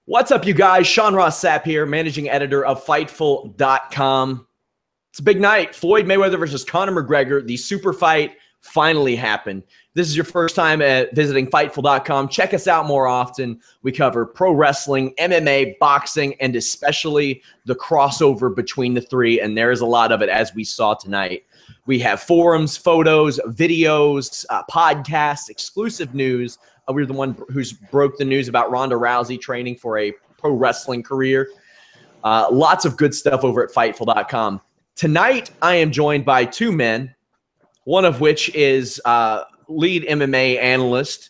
What's up, you guys? Sean Ross Sapp here, managing editor of Fightful.com. It's a big night. Floyd Mayweather versus Conor McGregor. The super fight finally happened. If this is your first time visiting Fightful.com, check us out more often. We cover pro wrestling, MMA, boxing, and especially the crossover between the three, and there is a lot of it, as we saw tonight. We have forums, photos, videos, podcasts, exclusive news. We were the one who's broke the news about Ronda Rousey training for a pro wrestling career. Lots of good stuff over at Fightful.com. Tonight, I am joined by two men, one of which is lead MMA analyst,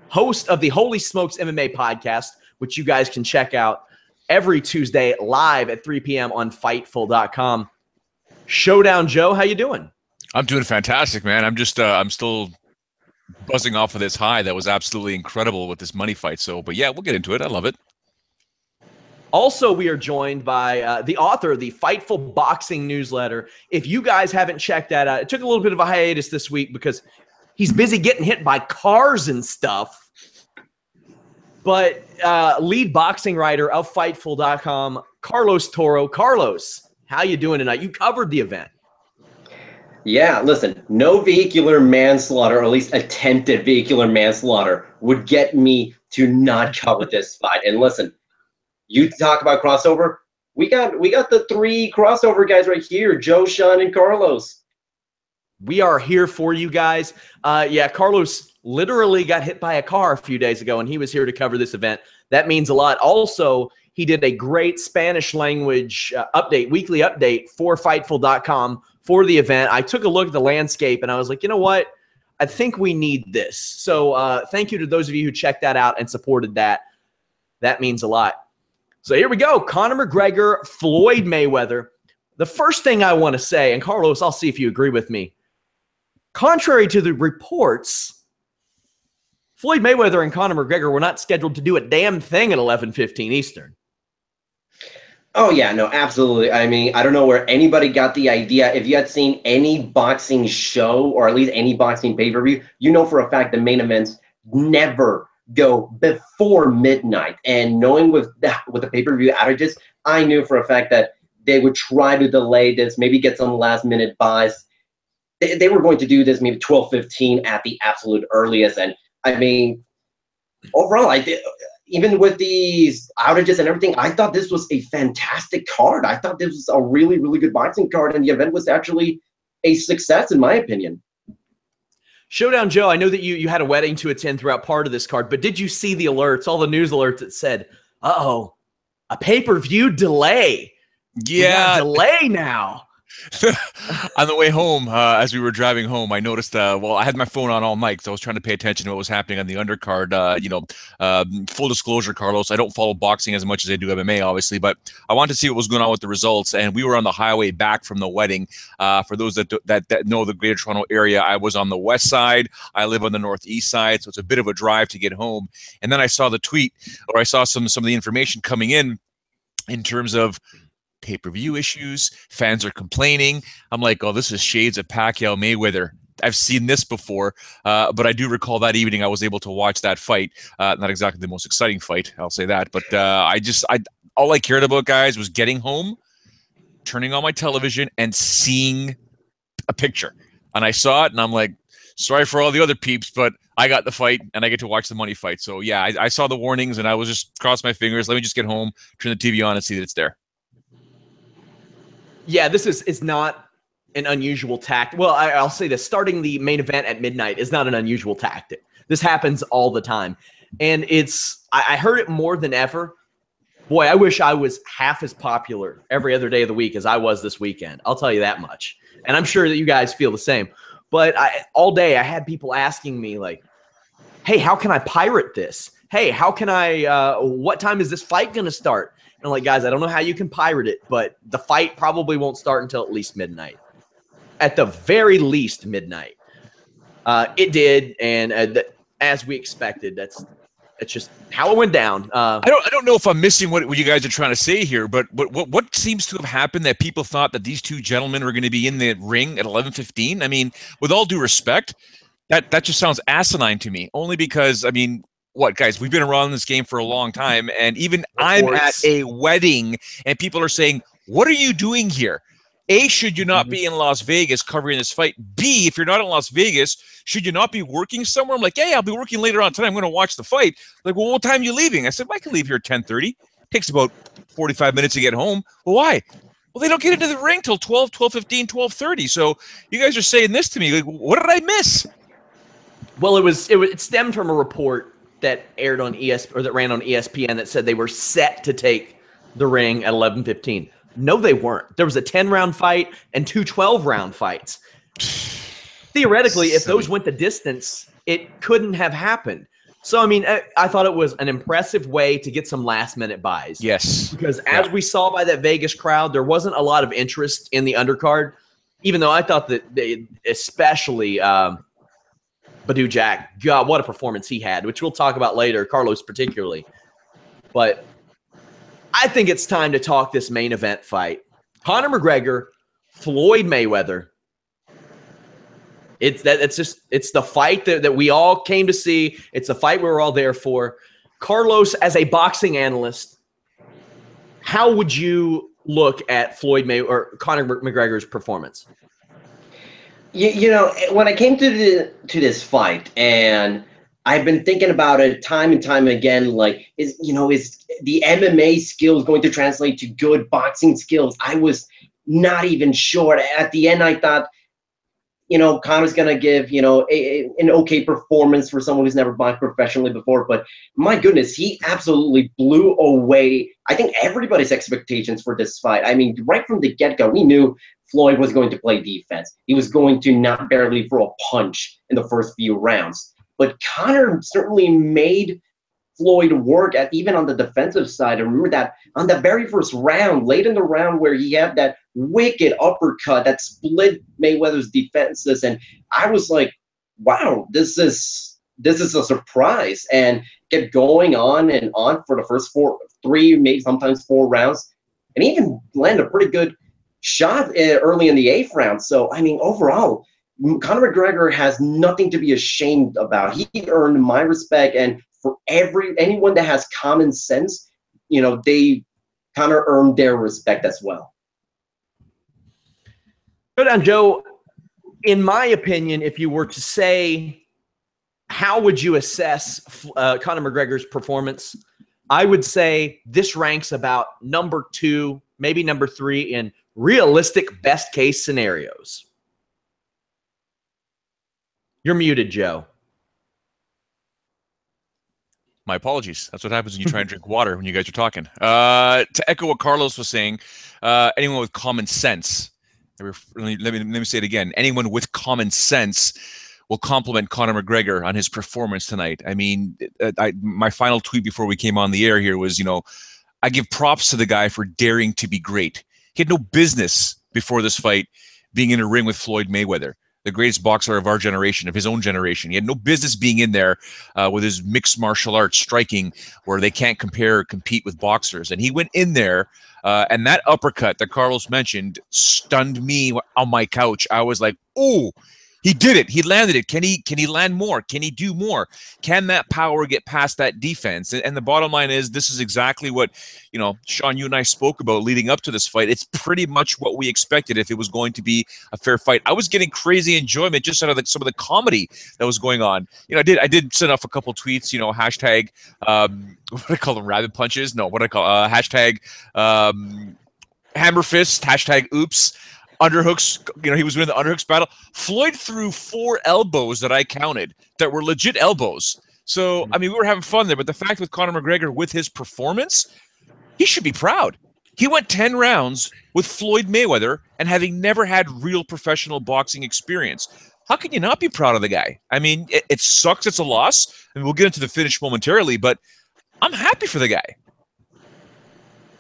host of the Holy Smokes MMA podcast, which you guys can check out every Tuesday live at 3 p.m. on Fightful.com. Showdown Joe, how you doing? I'm doing fantastic, man. I'm still buzzing off of this high that was absolutely incredible with this money fight. So, but yeah, we'll get into it. I love it. Also, we are joined by the author of the Fightful Boxing newsletter. If you guys haven't checked that out, it took a little bit of a hiatus this week because he's busy getting hit by cars and stuff. But lead boxing writer of Fightful.com, Carlos Toro. Carlos, how you doing tonight? You covered the event. Yeah, listen, no vehicular manslaughter, or at least attempted vehicular manslaughter, would get me to not cover this fight. And listen, you talk about crossover. We got the three crossover guys right here, Joe, Sean, and Carlos. We are here for you guys. Yeah, Carlos literally got hit by a car a few days ago, and he was here to cover this event. That means a lot. Also, he did a great Spanish language weekly update for Fightful.com for the event. I took a look at the landscape, and I was like, you know what? I think we need this. So thank you to those of you who checked that out and supported that. That means a lot. So here we go. Conor McGregor, Floyd Mayweather. The first thing I want to say, and Carlos, I'll see if you agree with me. Contrary to the reports, Floyd Mayweather and Conor McGregor were not scheduled to do a damn thing at 11:15 Eastern. Oh, yeah, no, absolutely. I mean, I don't know where anybody got the idea. If you had seen any boxing show or at least any boxing pay-per-view, you know for a fact the main events never go before midnight. And knowing with the pay-per-view outages, I knew for a fact that they would try to delay this, maybe get some last-minute buys. They were going to do this maybe 12:15 at the absolute earliest. And, I mean, overall, even with these outages and everything, I thought this was a fantastic card. I thought this was a really, really good boxing card, and the event was actually a success, in my opinion. Showdown Joe, I know that you had a wedding to attend throughout part of this card, but did you see the alerts, all the news alerts that said, uh-oh, a pay-per-view delay? Yeah. Delay now. On the way home, as we were driving home, I noticed, well, I had my phone on all night because I was trying to pay attention to what was happening on the undercard. Full disclosure, Carlos, I don't follow boxing as much as I do MMA, obviously, but I wanted to see what was going on with the results. And we were on the highway back from the wedding. For those that know the Greater Toronto area, I was on the west side. I live on the northeast side, so it's a bit of a drive to get home. And then I saw the tweet, or I saw some of the information coming in terms of pay-per-view issues. Fans are complaining. I'm like, oh, this is shades of Pacquiao Mayweather. I've seen this before, but I do recall that evening I was able to watch that fight. Not exactly the most exciting fight, I'll say that, but all I cared about, guys, was getting home, turning on my television, and seeing a picture. And I saw it, and I'm like, sorry for all the other peeps, but I got the fight, and I get to watch the money fight. So yeah, I saw the warnings, and I was just crossing my fingers. Let me just get home, turn the TV on, and see that it's there. Yeah, this is not an unusual tactic. Well, I'll say this. Starting the main event at midnight is not an unusual tactic. This happens all the time. And I heard it more than ever. Boy, I wish I was half as popular every other day of the week as I was this weekend. I'll tell you that much. And I'm sure that you guys feel the same. But all day I had people asking me like, hey, how can I pirate this? Hey, how can what time is this fight going to start? And I'm like, guys, I don't know how you can pirate it, but the fight probably won't start until at least midnight. At the very least, midnight. It did, and as we expected, that's just how it went down. I don't know if I'm missing what you guys are trying to say here, but what seems to have happened that people thought that these two gentlemen were going to be in the ring at 11:15? I mean, with all due respect, that just sounds asinine to me. Only because, I mean, what, guys, we've been around this game for a long time, and even Reports. I'm at a wedding, and people are saying, what are you doing here? A, should you not be in Las Vegas covering this fight? B, if you're not in Las Vegas, should you not be working somewhere? I'm like, yeah, I'll be working later on tonight. I'm going to watch the fight. Like, well, what time are you leaving? I said, well, I can leave here at 10:30. Takes about 45 minutes to get home. Well, why? Well, they don't get into the ring till 12, 12:15, 12:30. So you guys are saying this to me. Like, what did I miss? Well, it stemmed from a report that aired on that ran on ESPN that said they were set to take the ring at 11:15. No, they weren't. There was a 10-round fight and two 12-round fights. Theoretically, if those went the distance, it couldn't have happened. So, I mean, I thought it was an impressive way to get some last-minute buys. Yes. Because as we saw by that Vegas crowd, there wasn't a lot of interest in the undercard, even though I thought that especially Badou Jack, God, what a performance he had, which we'll talk about later, Carlos particularly. But I think it's time to talk this main event fight. Conor McGregor, Floyd Mayweather. It's the fight that we all came to see. It's a fight we were all there for. Carlos, as a boxing analyst, how would you look at Floyd Mayweather or Conor McGregor's performance? You know, when I came to this fight, and I've been thinking about it time and time again, like, is the MMA skills going to translate to good boxing skills? I was not even sure. At the end, I thought, Conor's going to give, an okay performance for someone who's never boxed professionally before. But my goodness, he absolutely blew away, I think, everybody's expectations for this fight. I mean, right from the get-go, we knew Floyd was going to play defense. He was going to not barely throw a punch in the first few rounds. But Conor certainly made Floyd work even on the defensive side. I remember that on the very first round, late in the round, where he had that wicked uppercut that split Mayweather's defenses, and I was like, "Wow, this is a surprise!" And kept going on and on for the first three, maybe sometimes 4 rounds, and even landed a pretty good shot early in the 8th round. So, I mean, overall, Conor McGregor has nothing to be ashamed about. He earned my respect, and for anyone that has common sense, they Conor earned their respect as well. Showdown Joe, in my opinion, if you were to say, how would you assess Conor McGregor's performance? I would say this ranks about number 2, maybe number 3 in realistic best case scenarios. You're muted, Joe. My apologies. That's what happens when you try and drink water when you guys are talking. To echo what Carlos was saying, anyone with common sense, let me say it again, anyone with common sense will compliment Conor McGregor on his performance tonight. I mean, my final tweet before we came on the air here was, I give props to the guy for daring to be great. He had no business before this fight being in a ring with Floyd Mayweather, the greatest boxer of our generation, of his own generation. He had no business being in there with his mixed martial arts striking, where they can't compare or compete with boxers. And he went in there, and that uppercut that Carlos mentioned stunned me on my couch. I was like, "Ooh, he did it. He landed it. Can he land more? Can he do more? Can that power get past that defense?" And the bottom line is, this is exactly what, Sean, you and I spoke about leading up to this fight. It's pretty much what we expected if it was going to be a fair fight. I was getting crazy enjoyment just out of some of the comedy that was going on. I did send off a couple tweets, hashtag, what do I call them, rabbit punches? No, what do I call hashtag hammer fist, hashtag oops. Underhooks, he was winning the underhooks battle. Floyd threw 4 elbows that I counted that were legit elbows. So, I mean, we were having fun there. But the fact with Conor McGregor, with his performance, he should be proud. He went 10 rounds with Floyd Mayweather and having never had real professional boxing experience. How can you not be proud of the guy? I mean, it sucks it's a loss. And we'll get into the finish momentarily, but I'm happy for the guy.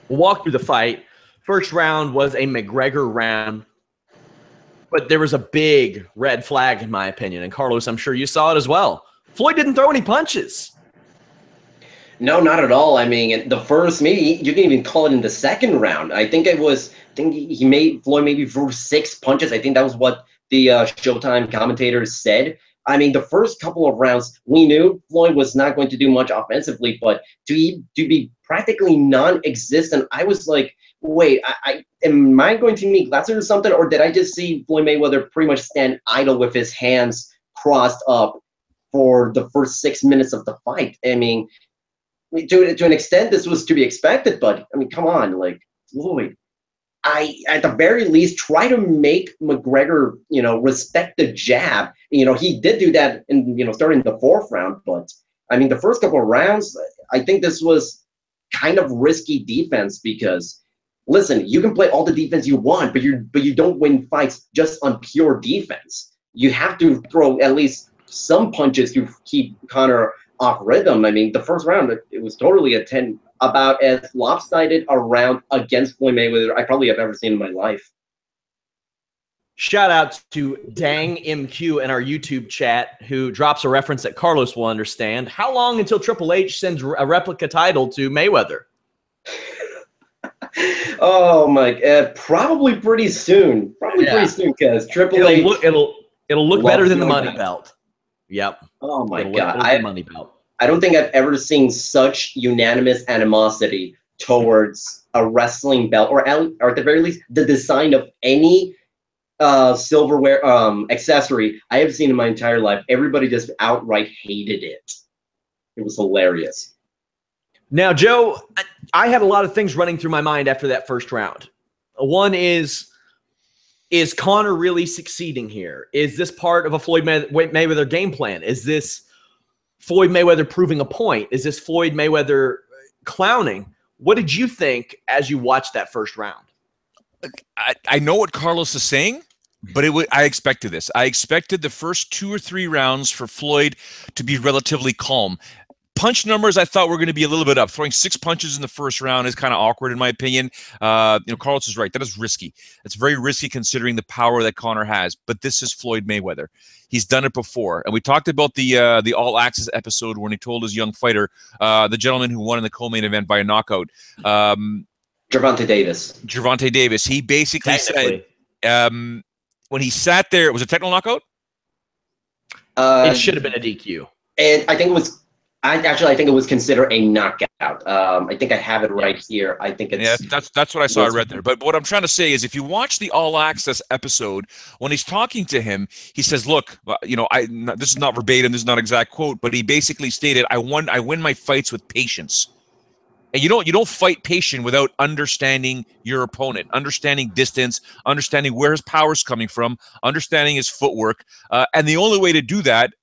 We'll walk through the fight. First round was a McGregor round. But there was a big red flag, in my opinion. And Carlos, I'm sure you saw it as well. Floyd didn't throw any punches. No, not at all. I mean, the first, maybe you can even call it in the second round. I think Floyd maybe threw 6 punches. I think that was what the Showtime commentators said. I mean, the first couple of rounds, we knew Floyd was not going to do much offensively, but to be practically non-existent, I was like, wait, am I going to meet Glatzer or something, or did I just see Floyd Mayweather pretty much stand idle with his hands crossed up for the first 6 minutes of the fight? I mean, to an extent, this was to be expected, but I mean, come on, like, Floyd. At the very least, try to make McGregor, respect the jab. He did do that in, starting the fourth round, but I mean, the first couple of rounds, I think this was kind of risky defense because, listen, you can play all the defense you want, but you don't win fights just on pure defense. You have to throw at least some punches to keep Conor off rhythm. I mean, the first round, it was totally about as lopsided a round against Floyd Mayweather I probably have ever seen in my life. Shout out to Dang MQ in our YouTube chat, who drops a reference that Carlos will understand. How long until Triple H sends a replica title to Mayweather? Oh my, probably pretty soon. Pretty soon, because Triple H. It'll look better than the money belt. Yep. Oh my it'll God. Look better than the money belt. I don't think I've ever seen such unanimous animosity towards a wrestling belt, or at the very least, the design of any silverware accessory I have seen in my entire life. Everybody just outright hated it. It was hilarious. Now, Joe, I had a lot of things running through my mind after that first round. One is Conor really succeeding here? Is this part of a Floyd Mayweather game plan? Is this Floyd Mayweather proving a point? Is this Floyd Mayweather clowning? What did you think as you watched that first round? I know what Carlos is saying, but I expected this. I expected the first 2 or 3 rounds for Floyd to be relatively calm. Punch numbers, I thought were going to be a little bit up. Throwing 6 punches in the first round is kind of awkward, in my opinion. Carlos is right. That is risky. It's very risky considering the power that Conor has. But this is Floyd Mayweather. He's done it before. And we talked about the All Access episode when he told his young fighter, the gentleman who won in the co-main event by a knockout, Gervonta Davis. Gervonta Davis. He basically said, when he sat there, was it a technical knockout? It should have been a DQ. And I think it was. I think it was considered a knockout. I think I have it right here. I think it's that's what I saw. I read there. But what I'm trying to say is, if you watch the All Access episode, when he's talking to him, he says, "Look, this is not verbatim. This is not exact quote, but he basically stated, I win my fights with patience." And you don't fight patient without understanding your opponent, understanding distance, understanding where his power's coming from, understanding his footwork, and the only way to do that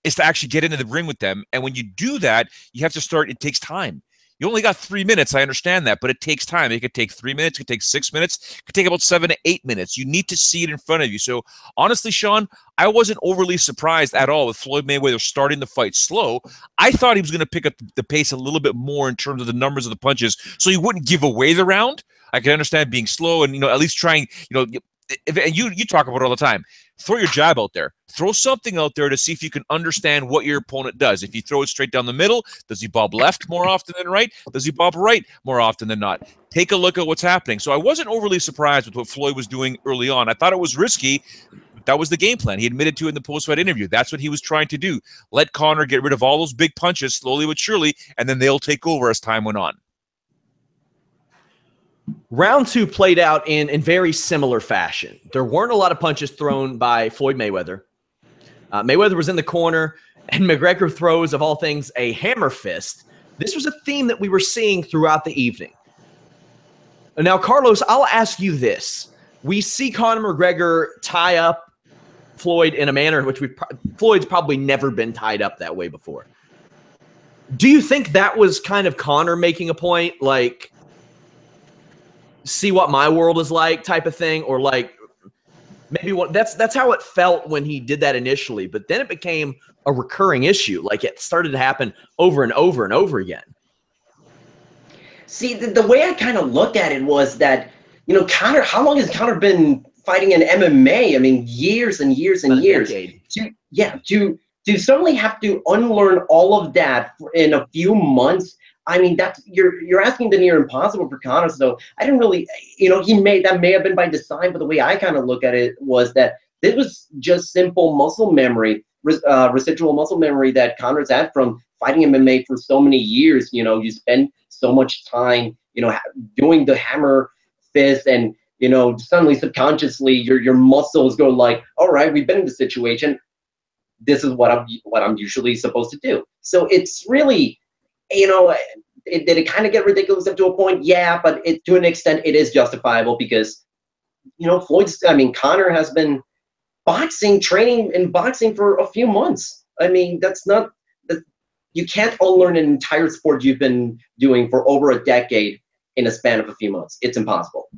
is to actually get into the ring with them. And when you do that, you have to start. It takes time. You only got 3 minutes. I understand that, but it takes time. It could take 3 minutes. It could take 6 minutes. It could take about 7 to 8 minutes. You need to see it in front of you. So honestly, Sean, I wasn't overly surprised at all with Floyd Mayweather starting the fight slow. I thought he was going to pick up the pace a little bit more in terms of the numbers of the punches, so he wouldn't give away the round. I can understand being slow and, at least trying, and you talk about it all the time. Throw your jab out there. Throw something out there to see if you can understand what your opponent does. If you throw it straight down the middle, does he bob left more often than right? Does he bob right more often than not? Take a look at what's happening. So I wasn't overly surprised with what Floyd was doing early on. I thought it was risky. But that was the game plan. He admitted to it in the post-fight interview. That's what he was trying to do. Let Conor get rid of all those big punches slowly but surely, and then they'll take over as time went on. Round 2 played out in very similar fashion. There weren't a lot of punches thrown by Floyd Mayweather. Mayweather was in the corner, and McGregor throws, of all things, a hammer fist. This was a theme that we were seeing throughout the evening. Now, Carlos, I'll ask you this. We see Conor McGregor tie up Floyd in a manner in which Floyd's probably never been tied up that way before. Do you think that was kind of Conor making a point, like, see what my world is like type of thing, or like maybe that's how it felt when he did that initially, but then it became a recurring issue. Like it started to happen over and over and over again. See, the way I kind of look at it was that, Conor, how long has Conor been fighting in MMA? I mean, years and years and years. To suddenly have to unlearn all of that in a few months. I mean, you're asking the near impossible for Conor. So I didn't really, that may have been by design, but the way I kind of look at it was that this was just simple muscle memory residual muscle memory that Conor's had from fighting MMA for so many years. You know, you spend so much time, you know, doing the hammer fist, and you know, suddenly subconsciously your muscles go like, all right, we've been in this situation. This is what I'm usually supposed to do. So it's really, you know, did it kind of get ridiculous up to a point? Yeah, but to an extent it is justifiable because, you know, Conor has been training in boxing for a few months. I mean, you can't unlearn an entire sport you've been doing for over a decade in a span of a few months. It's impossible.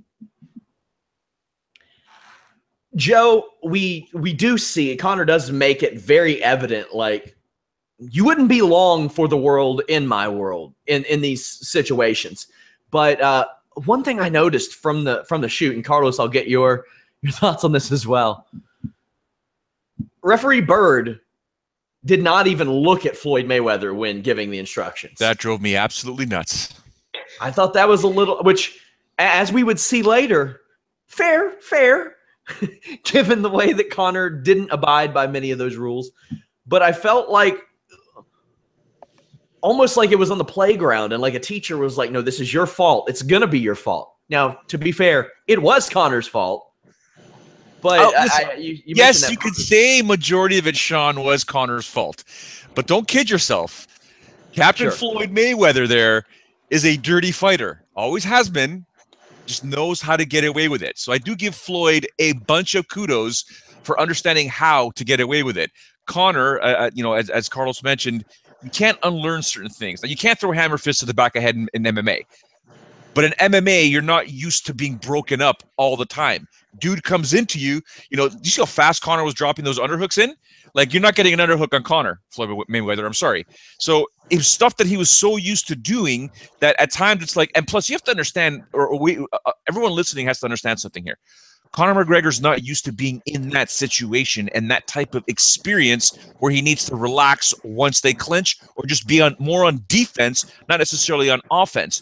Joe, we do see Conor does make it very evident, like, you wouldn't be long for the world in my world in these situations. But one thing I noticed from the shoot, and Carlos, I'll get your thoughts on this as well. Referee Bird did not even look at Floyd Mayweather when giving the instructions. That drove me absolutely nuts. I thought that was a little, which, as we would see later, fair, given the way that Conor didn't abide by many of those rules. But I felt like, almost like it was on the playground, and like a teacher was like, no, this is your fault. It's going to be your fault. Now, to be fair, it was Conor's fault. But yes, you could say majority of it, Sean, was Conor's fault. But don't kid yourself. Captain Floyd Mayweather there is a dirty fighter. Always has been. Just knows how to get away with it. So I do give Floyd a bunch of kudos for understanding how to get away with it. Conor, you know, as Carlos mentioned, you can't unlearn certain things. Now, you can't throw hammer fists to the back of the head in MMA. But in MMA, you're not used to being broken up all the time. Dude comes into you, you know, you see how fast Conor was dropping those underhooks in? Like, you're not getting an underhook on Conor, Floyd Mayweather, I'm sorry. So it was stuff that he was so used to doing that at times it's like, and plus you have to understand, everyone listening has to understand something here. Conor McGregor's not used to being in that situation and that type of experience where he needs to relax once they clinch or just be more on defense, not necessarily on offense.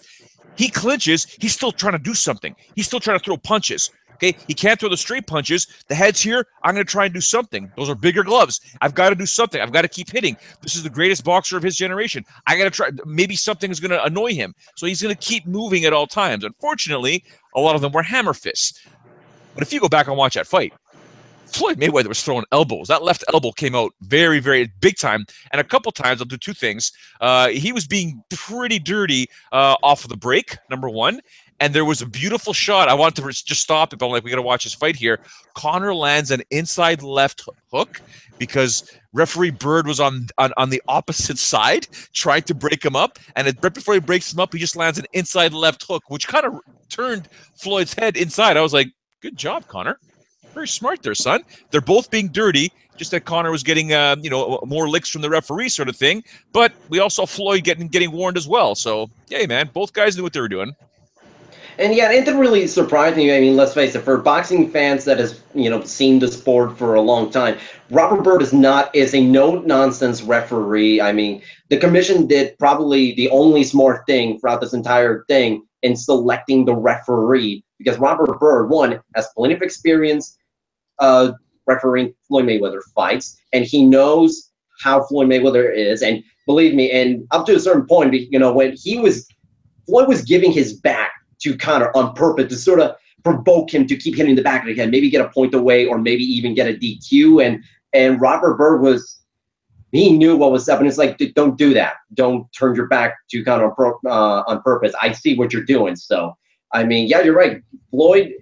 He clinches, he's still trying to do something. He's still trying to throw punches. Okay, he can't throw the straight punches. The head's here. I'm going to try and do something. Those are bigger gloves. I've got to do something. I've got to keep hitting. This is the greatest boxer of his generation. I got to try. Maybe something is going to annoy him. So he's going to keep moving at all times. Unfortunately, a lot of them were hammer fists. But if you go back and watch that fight, Floyd Mayweather was throwing elbows. That left elbow came out very, very big time. And a couple times, I'll do two things. He was being pretty dirty off of the break, number one. And there was a beautiful shot. I wanted to just stop it, but I'm like, we got to watch this fight here. Conor lands an inside left hook because referee Bird was on the opposite side, trying to break him up. And right before he breaks him up, he just lands an inside left hook, which kind of turned Floyd's head inside. I was like, good job, Conor. Very smart there, son. They're both being dirty, just that Conor was getting, you know, more licks from the referee sort of thing. But we also saw Floyd getting warned as well. So, yeah, man, both guys knew what they were doing. And yeah, it didn't really surprise me. I mean, let's face it, for boxing fans that has, you know, seen the sport for a long time, Robert Byrd is a no-nonsense referee. I mean, the commission did probably the only smart thing throughout this entire thing in selecting the referee, because Robert Byrd, one, has plenty of experience refereeing Floyd Mayweather fights, and he knows how Floyd Mayweather is. And believe me, and up to a certain point, you know, when Floyd was giving his back to Conor on purpose to sort of provoke him to keep hitting the back of the head, maybe get a point away or maybe even get a DQ. And Robert Byrd he knew what was up, and it's like, don't do that. Don't turn your back to Conor on purpose. I see what you're doing. So, I mean, yeah, you're right. Floyd,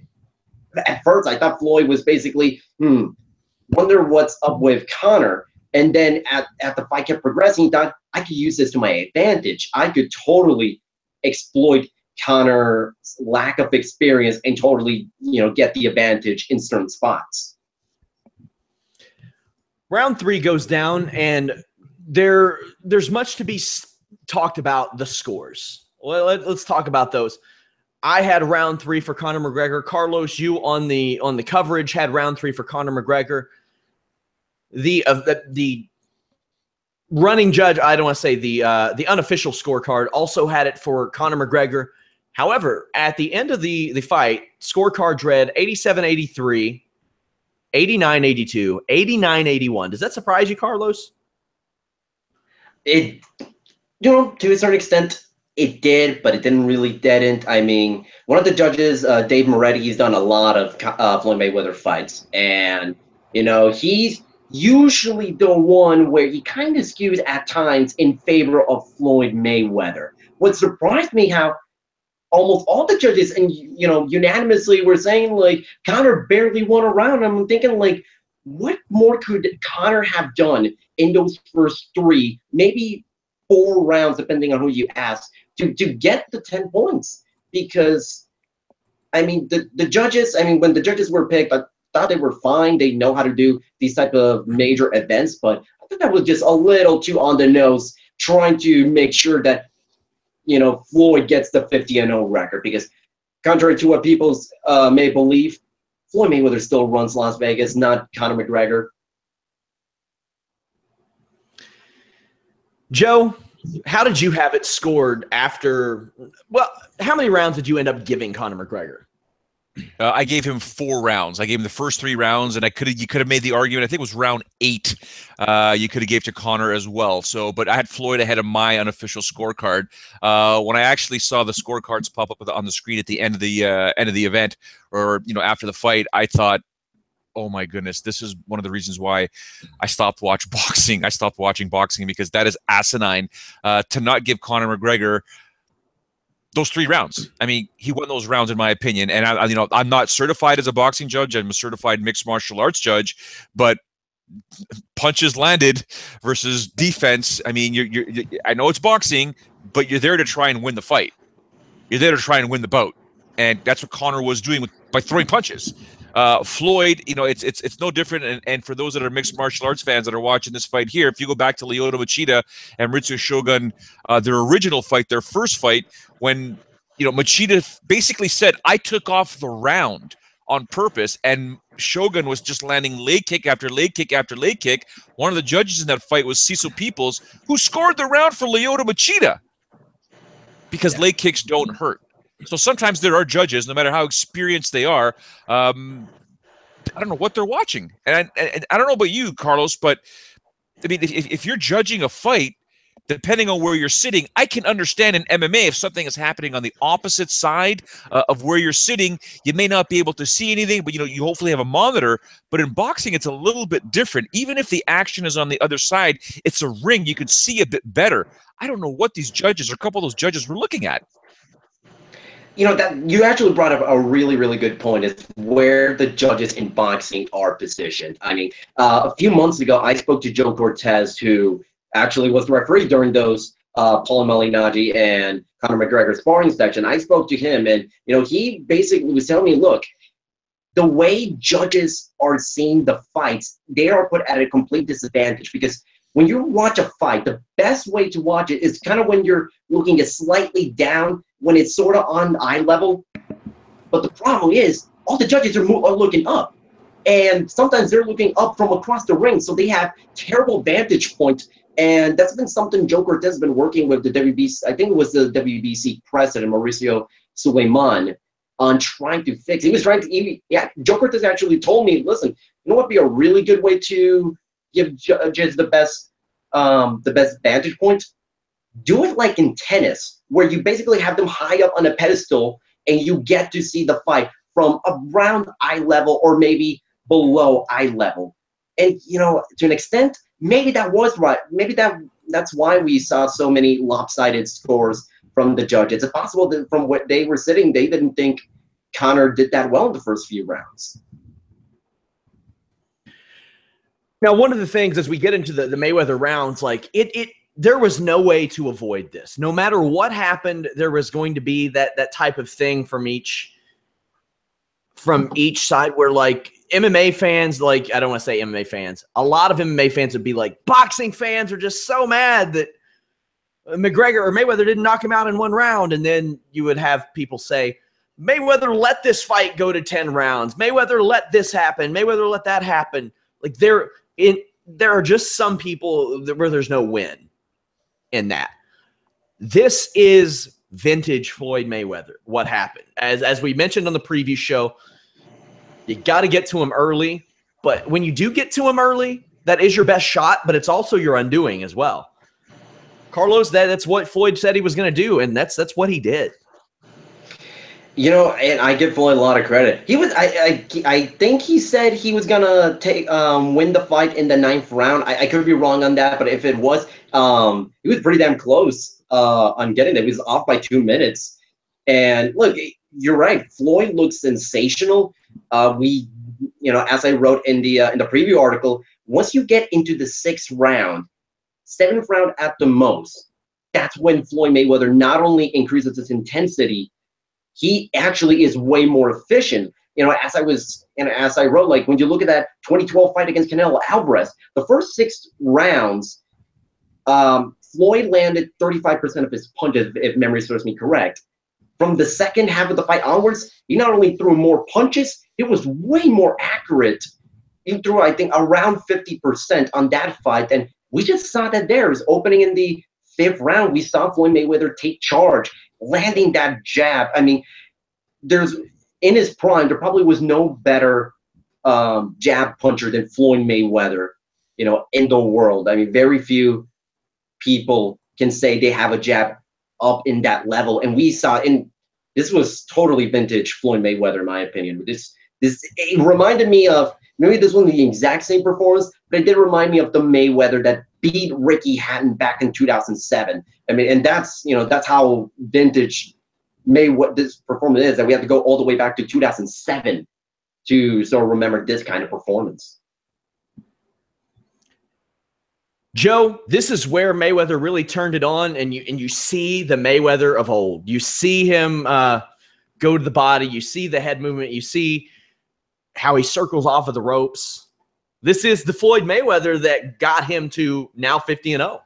at first, I thought Floyd was basically, wonder what's up with Conor. And then at the fight kept progressing, he thought, I could use this to my advantage. I could totally exploit Conor's lack of experience and totally, you know, get the advantage in certain spots. Round 3 goes down, and there's much to be talked about the scores. Let's talk about those. I had round 3 for Conor McGregor. Carlos, you on the coverage had round 3 for Conor McGregor. The running judge, I don't want to say the unofficial scorecard, also had it for Conor McGregor. However, at the end of the fight, scorecards read 87-83, 89-82, 89-81. Does that surprise you, Carlos? It, to a certain extent, it did, but it didn't. I mean, one of the judges, Dave Moretti, he's done a lot of Floyd Mayweather fights, and he's usually the one where he kind of skews at times in favor of Floyd Mayweather. What surprised me, how almost all the judges and unanimously were saying like Conor barely won a round. I'm thinking like, what more could Conor have done in those first 3, maybe 4 rounds, depending on who you ask, to get the 10 points? Because I mean, the judges, when the judges were picked, I thought they were fine. They know how to do these type of major events, but I thought that was just a little too on the nose, trying to make sure that Floyd gets the 50-0 record, because contrary to what people may believe, Floyd Mayweather still runs Las Vegas, not Conor McGregor. Joe, how did you have it scored after? Well, how many rounds did you end up giving Conor McGregor? I gave him 4 rounds. I gave him the first 3 rounds, and you could have made the argument. I think it was round 8. You could have gave to Conor as well. So, but I had Floyd ahead of my unofficial scorecard. When I actually saw the scorecards pop up on the screen at the end of the event, or after the fight, I thought, oh my goodness, this is one of the reasons why I stopped watching boxing. I stopped watching boxing because that is asinine to not give Conor McGregor those 3 rounds. I mean, he won those rounds in my opinion. And I'm not certified as a boxing judge. I'm a certified mixed martial arts judge, but punches landed versus defense. I mean, I know it's boxing, but you're there to try and win the fight. You're there to try and win the bout. And that's what Conor was doing by throwing punches. Floyd, it's no different. And for those that are mixed martial arts fans that are watching this fight here, if you go back to Lyoto Machida and Ritsu Shogun, their original fight, their first fight, when Machida basically said, I took off the round on purpose, and Shogun was just landing leg kick after leg kick after leg kick. One of the judges in that fight was Cecil Peoples, who scored the round for Lyoto Machida because leg kicks don't hurt. So sometimes there are judges, no matter how experienced they are, I don't know what they're watching. And I don't know about you, Carlos, but I mean, if you're judging a fight, depending on where you're sitting, I can understand in MMA if something is happening on the opposite side of where you're sitting, you may not be able to see anything, but you hopefully have a monitor. But in boxing, it's a little bit different. Even if the action is on the other side, it's a ring. You can see a bit better. I don't know what these judges, or a couple of those judges, were looking at. That you actually brought up a really, really good point, is where the judges in boxing are positioned. I mean, a few months ago, I spoke to Joe Cortez, who actually was the referee during those Paulie Malignaggi and Conor McGregor sparring section. I spoke to him, and he basically was telling me, look, the way judges are seeing the fights, they are put at a complete disadvantage, because when you watch a fight, the best way to watch it is kind of when you're looking slightly down, when it's sort of on eye level. But the problem is, all the judges are looking up. And sometimes they're looking up from across the ring, so they have terrible vantage point. And that's been something Joe Cortez has been working with the WBC, I think it was the WBC president, Mauricio Suleiman, on trying to fix. He was trying to, Joe Cortez actually told me, listen, you know what would be a really good way to give judges the best vantage point? Do it like in tennis, where you basically have them high up on a pedestal and you get to see the fight from around eye level or maybe below eye level. And to an extent, maybe that was right. Maybe that's why we saw so many lopsided scores from the judges. It's possible that from what they were sitting, they didn't think Conor did that well in the first few rounds. Now, one of the things as we get into the Mayweather rounds, like there was no way to avoid this. No matter what happened, there was going to be that type of thing from each side, where like MMA fans, like, I don't want to say MMA fans, a lot of MMA fans would be like, boxing fans are just so mad that McGregor or Mayweather didn't knock him out in 1 round. And then you would have people say, Mayweather let this fight go to 10 rounds. Mayweather let this happen. Mayweather let that happen. Like there are just some people where there's no win in that. This is vintage Floyd Mayweather. What happened? As we mentioned on the preview show, you got to get to him early. But when you do get to him early, that is your best shot, but it's also your undoing as well. Carlos, that's what Floyd said he was going to do, and that's what he did. You know, and I give Floyd a lot of credit. He was, I think he said he was gonna win the fight in the 9th round. I could be wrong on that, but if it was, he was pretty damn close on getting it. He was off by 2 minutes. And look, you're right. Floyd looks sensational. As I wrote in the preview article, once you get into the 6th round, 7th round at the most, that's when Floyd Mayweather not only increases his intensity, he actually is way more efficient. As I wrote, like when you look at that 2012 fight against Canelo Alvarez, the first 6 rounds, Floyd landed 35% of his punches, if memory serves me correct. From the second half of the fight onwards, he not only threw more punches, he was way more accurate. He threw, I think, around 50% on that fight. And we just saw that there. It was opening in the 5th round. We saw Floyd Mayweather take charge, landing that jab. I mean, in his prime, there probably was no better jab puncher than Floyd Mayweather, in the world. I mean, very few people can say they have a jab up in that level. And we saw, this was totally vintage Floyd Mayweather, in my opinion. It reminded me of, maybe this wasn't the exact same performance, but it did remind me of the Mayweather that beat Ricky Hatton back in 2007. I mean, and that's how vintage what this performance is, that we have to go all the way back to 2007 to sort of remember this kind of performance. Joe, this is where Mayweather really turned it on, and you see the Mayweather of old. You see him go to the body. You see the head movement. You see how he circles off of the ropes. This is the Floyd Mayweather that got him to now 50-0.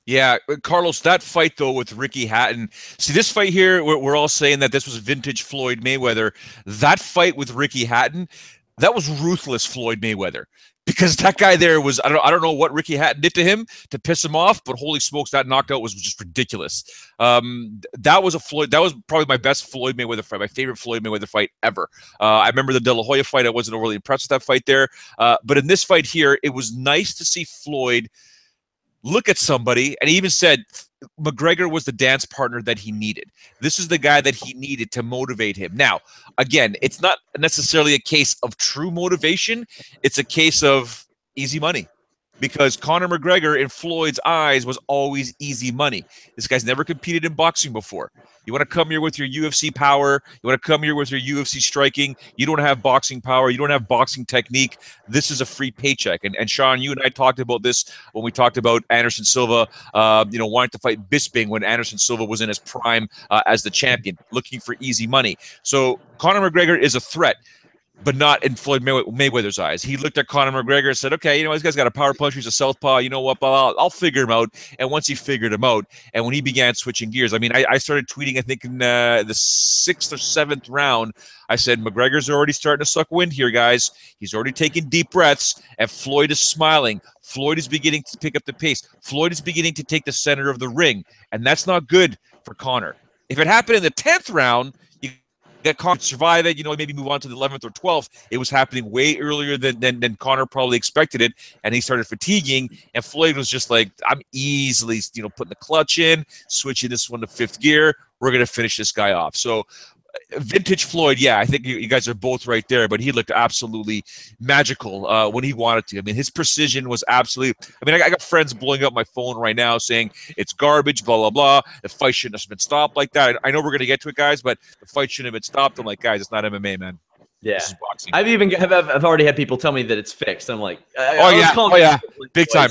Yeah, Carlos, that fight, though, with Ricky Hatton. See, this fight here, we're all saying that this was vintage Floyd Mayweather. That fight with Ricky Hatton, that was ruthless Floyd Mayweather. Because that guy there was, I don't know what Ricky Hatton did to him to piss him off, but holy smokes, that knockout was just ridiculous. That was probably my best Floyd Mayweather fight, my favorite Floyd Mayweather fight ever. I remember the De La Hoya fight. I wasn't overly impressed with that fight there. But in this fight here, it was nice to see Floyd look at somebody, and he even said McGregor was the dance partner that he needed. This is the guy that he needed to motivate him. Now, again, it's not necessarily a case of true motivation. It's a case of easy money. Because Conor McGregor, in Floyd's eyes, was always easy money. This guy's never competed in boxing before. You want to come here with your UFC power. You want to come here with your UFC striking. You don't have boxing power. You don't have boxing technique. This is a free paycheck. And Sean, you and I talked about this when we talked about Anderson Silva, wanting to fight Bisping when Anderson Silva was in his prime as the champion, looking for easy money. So Conor McGregor is a threat, but not in Floyd Mayweather's eyes. He looked at Conor McGregor and said, okay, this guy's got a power puncher. He's a southpaw. You know what? I'll figure him out. And once he figured him out, and when he began switching gears, I mean, I started tweeting, I think in the 6th or 7th round, I said, McGregor's already starting to suck wind here, guys. He's already taking deep breaths, and Floyd is smiling. Floyd is beginning to pick up the pace. Floyd is beginning to take the center of the ring, and that's not good for Conor. If it happened in the 10th round, that Conor survive it, maybe move on to the 11th or 12th. It was happening way earlier than Conor probably expected it, and he started fatiguing, and Floyd was just like, I'm easily, putting the clutch in, switching this one to 5th gear. We're going to finish this guy off. So vintage Floyd, yeah, I think you guys are both right there, but he looked absolutely magical when he wanted to. I mean, his precision was absolutely, I got friends blowing up my phone right now saying it's garbage, blah, blah, blah. The fight shouldn't have been stopped like that. I know we're going to get to it, guys, but the fight shouldn't have been stopped. I'm like, guys, it's not MMA, man. Yeah. This is boxing. I've already had people tell me that it's fixed. I'm like, yeah. Big time.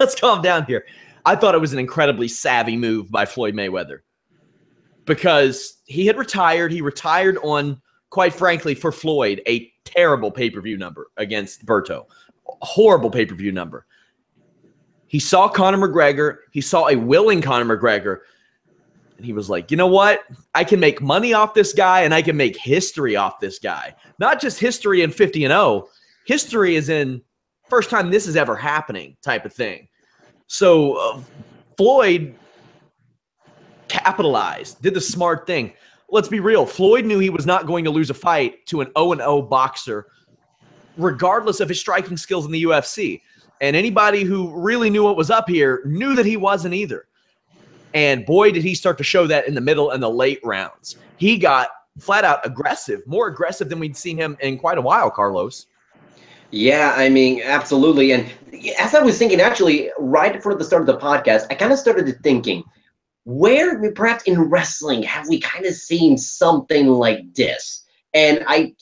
Let's calm down here. I thought it was an incredibly savvy move by Floyd Mayweather, because he had retired. He retired on, quite frankly, for Floyd, a terrible pay-per-view number against Berto. A horrible pay-per-view number. He saw Conor McGregor. He saw a willing Conor McGregor. And he was like, you know what? I can make money off this guy, and I can make history off this guy. Not just history in 50-0. History is in first time this is ever happening type of thing. So Floyd capitalized, did the smart thing. Let's be real. Floyd knew he was not going to lose a fight to an 0-0 boxer regardless of his striking skills in the UFC. And anybody who really knew what was up here knew that he wasn't either. And boy, did he start to show that in the middle and the late rounds. He got flat out aggressive, more aggressive than we'd seen him in quite a while, Carlos. Yeah, I mean, absolutely. And as I was thinking, actually, right before the start of the podcast, I kind of started thinking, where perhaps in wrestling have we kind of seen something like this? And I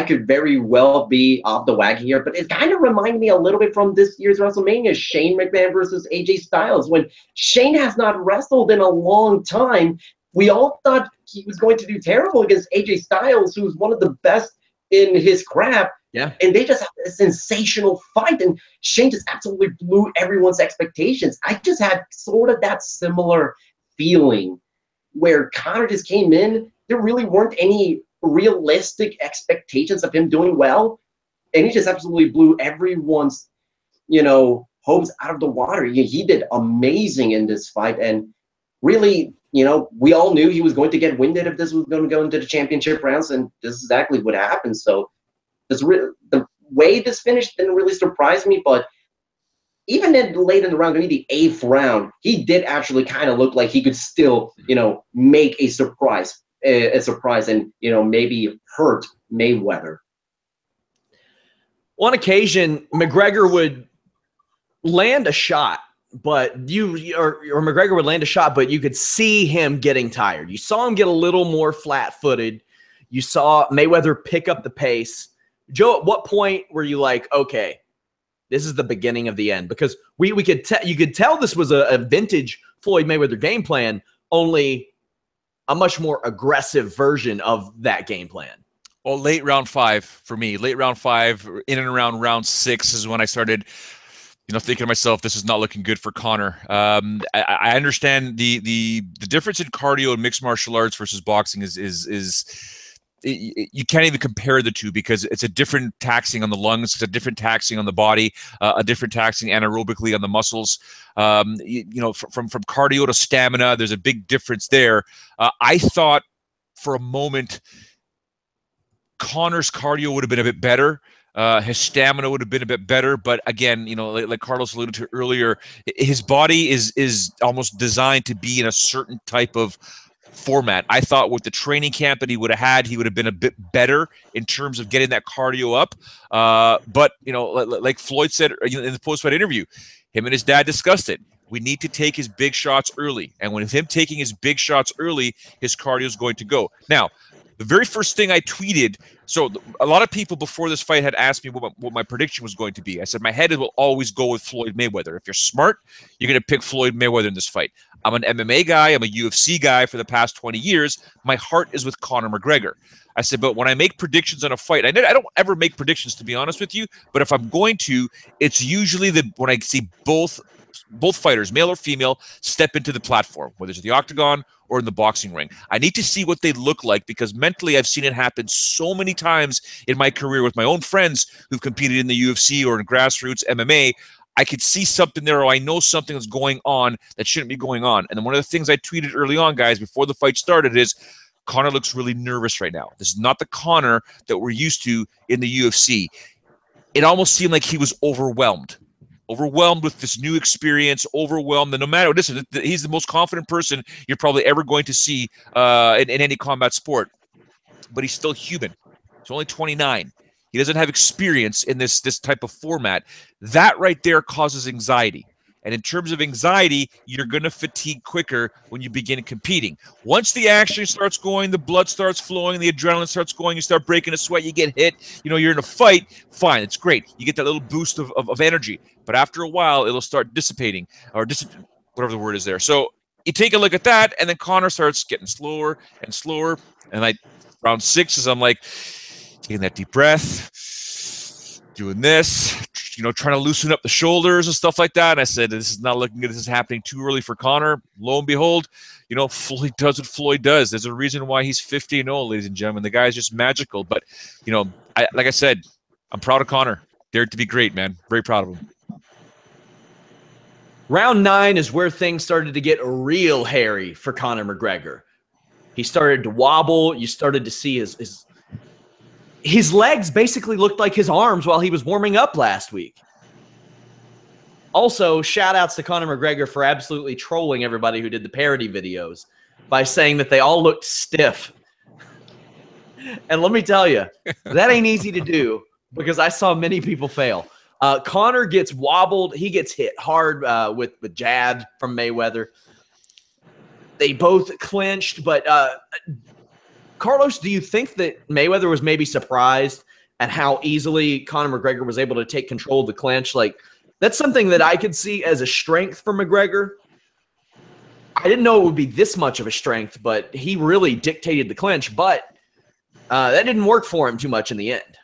could very well be off the wagon here, but it kind of reminded me a little bit from this year's WrestleMania, Shane McMahon versus AJ Styles. When Shane has not wrestled in a long time, we all thought he was going to do terrible against AJ Styles, who's one of the best in his craft. Yeah. And they just had a sensational fight, and Shane just absolutely blew everyone's expectations. I just had sort of that similar feeling where Conor just came in. There really weren't any realistic expectations of him doing well, and he just absolutely blew everyone's, hopes out of the water. He did amazing in this fight, and really, we all knew he was going to get winded if this was going to go into the championship rounds, and this is exactly what happened. So the way this finished didn't really surprise me, but even late in the round, maybe the 8th round, he did actually kind of look like he could still, make a surprise and, maybe hurt Mayweather. On occasion, McGregor would land a shot, but or McGregor would land a shot, but you could see him getting tired. You saw him get a little more flat-footed. You saw Mayweather pick up the pace. Joe, at what point were you like, okay, this is the beginning of the end? Because you could tell this was a vintage Floyd Mayweather game plan, only a much more aggressive version of that game plan. Well, late round 5 for me. Late round 5, in and around round 6 is when I started, thinking to myself, this is not looking good for Conor. I understand the difference in cardio and mixed martial arts versus boxing is you can't even compare the two, because it's a different taxing on the lungs, it's a different taxing on the body, a different taxing anaerobically on the muscles. From cardio to stamina, there's a big difference there. I thought for a moment Conor's cardio would have been a bit better. His stamina would have been a bit better, but again, like Carlos alluded to earlier, his body is almost designed to be in a certain type of format. I thought with the training camp that he would have had, he would have been a bit better in terms of getting that cardio up. But like Floyd said in the post-fight interview, him and his dad discussed it. We need to take his big shots early, and with him taking his big shots early, his cardio is going to go. Now, the very first thing I tweeted, so a lot of people before this fight had asked me what my prediction was going to be. I said my head will always go with Floyd Mayweather. If you're smart, you're going to pick Floyd Mayweather in this fight. I'm an MMA guy. I'm a UFC guy for the past 20 years. My heart is with Conor McGregor. I said, but when I make predictions on a fight, I don't ever make predictions, to be honest with you, but if I'm going to, it's usually when I see both fighters, male or female, step into the platform, whether it's the octagon or in the boxing ring. I need to see what they look like, because mentally I've seen it happen so many times in my career with my own friends who've competed in the UFC or in grassroots MMA. I could see something there, or I know something that's going on that shouldn't be going on. And then one of the things I tweeted early on, guys, before the fight started is Conor looks really nervous right now. This is not the Conor that we're used to in the UFC. It almost seemed like he was overwhelmed with this new experience, overwhelmed. And no matter what, listen, he's the most confident person you're probably ever going to see in any combat sport. But he's still human. He's only 29. He doesn't have experience in this type of format. That right there causes anxiety. And in terms of anxiety, you're going to fatigue quicker when you begin competing. Once the action starts going, the blood starts flowing, the adrenaline starts going, you start breaking a sweat, you get hit, you're in a fight, fine, it's great. You get that little boost of energy. But after a while, it'll start dissipating, or whatever the word is there. So you take a look at that, and then Conor starts getting slower and slower. And round 6 is I'm like, taking that deep breath, doing this, trying to loosen up the shoulders and stuff like that. And I said, this is not looking good. This is happening too early for Conor. Lo and behold, Floyd does what Floyd does. There's a reason why he's 50-0, ladies and gentlemen. The guy is just magical. But, like I said, I'm proud of Conor. Dared to be great, man. Very proud of him. Round 9 is where things started to get real hairy for Conor McGregor. He started to wobble. You started to see his legs basically looked like his arms while he was warming up last week. Also, shout outs to Conor McGregor for absolutely trolling everybody who did the parody videos by saying that they all looked stiff. And let me tell you, that ain't easy to do because I saw many people fail. Conor gets wobbled. He gets hit hard with the jab from Mayweather. They both clinched, but Carlos, do you think that Mayweather was maybe surprised at how easily Conor McGregor was able to take control of the clinch? Like, that's something that I could see as a strength for McGregor. I didn't know it would be this much of a strength, but he really dictated the clinch. But that didn't work for him too much in the end.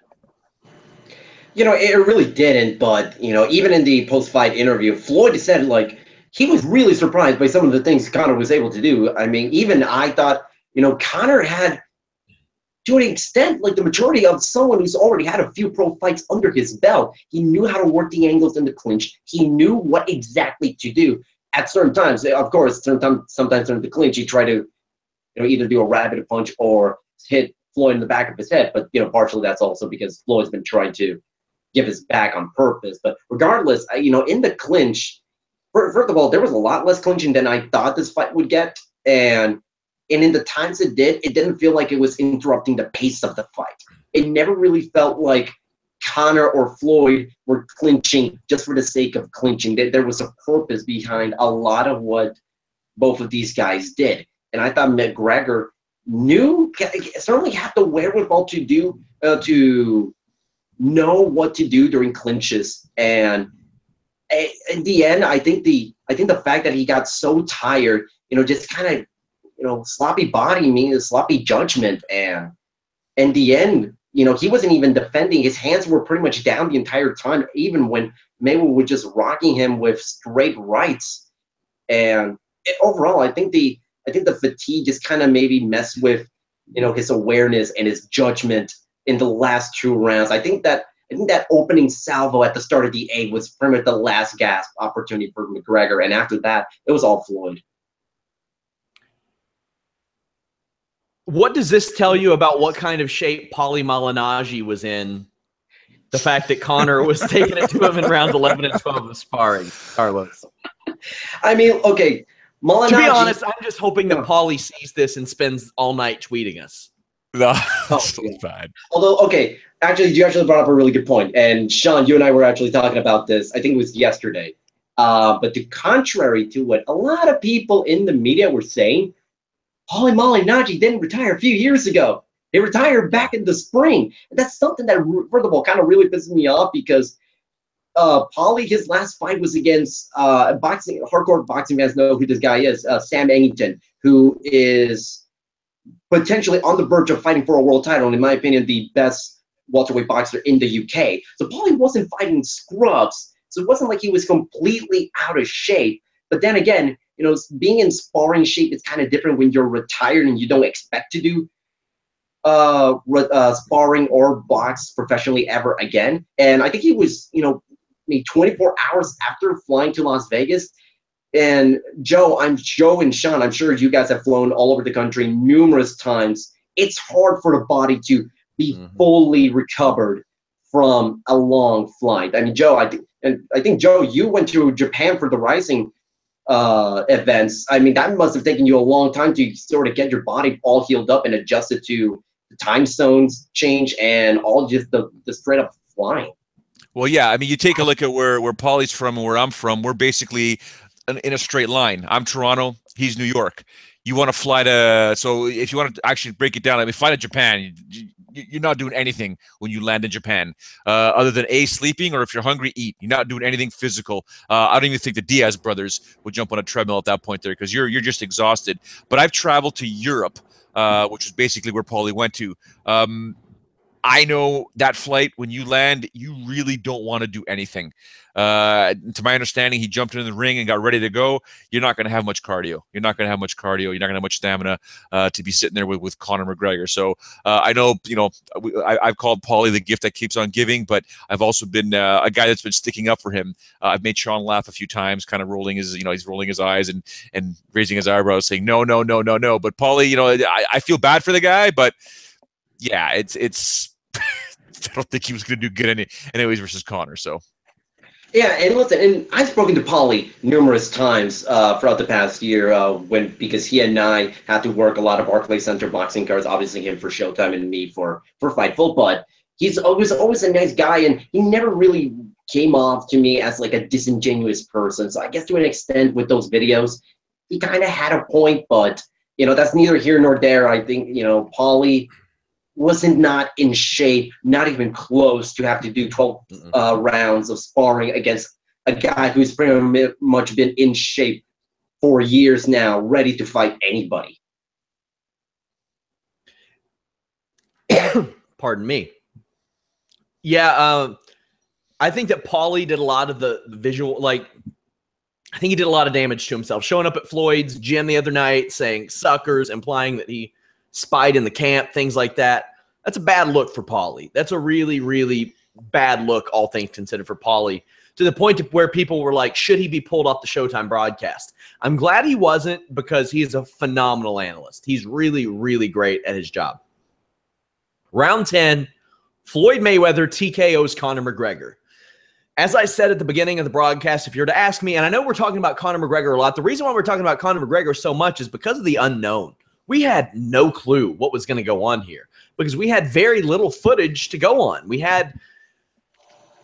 You know, it really didn't. But, you know, even in the post-fight interview, Floyd said, like, he was really surprised by some of the things Conor was able to do. I mean, even I thought, you know, Conor had, to an extent, like the majority of someone who's already had a few pro fights under his belt. He knew how to work the angles in the clinch. He knew what exactly to do at certain times. Of course, sometimes in the clinch, he tried to, you know, either do a rabbit punch or hit Floyd in the back of his head. But, you know, partially that's also because Floyd's been trying to give his back on purpose. But regardless, you know, in the clinch, first of all, there was a lot less clinching than I thought this fight would get. And in the times it didn't feel like it was interrupting the pace of the fight. It never really felt like Conor or Floyd were clinching just for the sake of clinching. There was a purpose behind a lot of what both of these guys did. And I thought McGregor certainly had the wherewithal to know what to do during clinches. And in the end, I think the fact that he got so tired, you know, just kind of, you know, sloppy body means sloppy judgment. And in the end, you know, he wasn't even defending. His hands were pretty much down the entire time, even when Mayweather was just rocking him with straight rights. And overall, I think the fatigue just kind of maybe messed with, you know, his awareness and his judgment in the last two rounds. I think that opening salvo at the start of the 8th was pretty much the last gasp opportunity for McGregor. And after that, it was all Floyd. What does this tell you about what kind of shape Paulie Malignaggi was in? The fact that Conor was taking it to him in rounds 11 and 12 of sparring, Carlos. I mean, okay, Malignaggi, to be honest, I'm just hoping that Paulie sees this and spends all night tweeting us. No, that's bad. Although, okay, actually, you actually brought up a really good point. And Sean, you and I were actually talking about this, I think it was yesterday. But the contrary to what a lot of people in the media were saying, Paulie Malignaggi didn't retire a few years ago. He retired back in the spring. And that's something that, first of all, kind of really pisses me off because Paulie, his last fight was against hardcore boxing fans know who this guy is, Sam Ennington, who is potentially on the verge of fighting for a world title, and in my opinion, the best welterweight boxer in the UK. So Paulie wasn't fighting scrubs, so it wasn't like he was completely out of shape. But then again, you know, being in sparring shape is kind of different when you're retired and you don't expect to do sparring or box professionally ever again. And I think he was, you know, maybe 24 hours after flying to Las Vegas. And Joe and Sean, I'm sure you guys have flown all over the country numerous times. It's hard for the body to be fully recovered from a long flight. I mean, Joe, I think Joe, you went to Japan for the Rising events. I mean, that must have taken you a long time to sort of get your body all healed up and adjusted to the time zones change and all just the straight up flying. Well, yeah, I mean, you take a look at where Paulie's from and where I'm from. We're basically in a straight line. I'm Toronto, he's New York. You want to fly to, so if you want to actually break it down, I mean, fly to Japan, you're not doing anything when you land in Japan, other than sleeping, or if you're hungry, eat. You're not doing anything physical. I don't even think the Diaz brothers would jump on a treadmill at that point there because you're just exhausted. But I've traveled to Europe, which is basically where Paulie went to. I know that flight, when you land, you really don't want to do anything. To my understanding, he jumped into the ring and got ready to go. You're not going to have much cardio. You're not going to have much cardio. You're not going to have much stamina to be sitting there with Conor McGregor. So I know, you know, I've called Paulie the gift that keeps on giving, but I've also been a guy that's been sticking up for him. I've made Sean laugh a few times, kind of rolling his, you know, he's rolling his eyes and raising his eyebrows, saying no, no, no, no, no. But Paulie, you know, I feel bad for the guy, but yeah, it's I don't think he was going to do good anyways versus Conor. So. Yeah, and listen, and I've spoken to Paulie numerous times throughout the past year because he and I had to work a lot of Barclays Center boxing cards, obviously him for Showtime and me for Fightful, but he's always a nice guy, and he never really came off to me as like a disingenuous person. So I guess to an extent with those videos, he kind of had a point, but that's neither here nor there. I think Paulie wasn't not in shape, not even close to have to do 12 rounds of sparring against a guy who's pretty much been in shape for years now, ready to fight anybody. Pardon me. Yeah, I think that Paulie did a lot of the visual, I think he did a lot of damage to himself. Showing up at Floyd's gym the other night, saying suckers, implying that he spied in the camp, things like that. That's a bad look for Paulie. That's a really, really bad look, all things considered, for Paulie, to the point where people were like, should he be pulled off the Showtime broadcast? I'm glad he wasn't, because he is a phenomenal analyst. He's really, really great at his job. Round 10, Floyd Mayweather TKOs Conor McGregor. As I said at the beginning of the broadcast, if you're to ask me, and I know we're talking about Conor McGregor a lot, the reason why we're talking about Conor McGregor so much is because of the unknown. We had no clue what was going to go on here because we had very little footage to go on. We had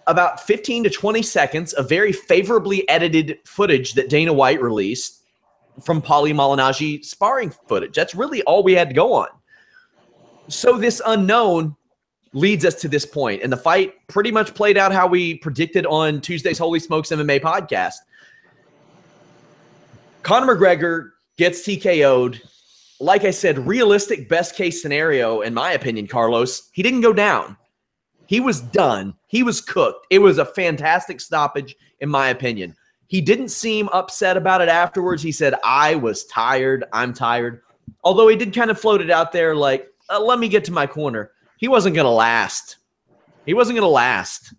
about 15 to 20 seconds of very favorably edited footage that Dana White released from Paulie Malignaggi sparring footage. That's really all we had to go on. So this unknown leads us to this point, and the fight pretty much played out how we predicted on Tuesday's Holy Smokes MMA podcast. Conor McGregor gets TKO'd. Like I said, realistic best case scenario, in my opinion, Carlos, he didn't go down. He was done. He was cooked. It was a fantastic stoppage, in my opinion. He didn't seem upset about it afterwards. He said, I was tired. I'm tired. Although he did kind of float it out there like, let me get to my corner. He wasn't going to last. He wasn't going to last.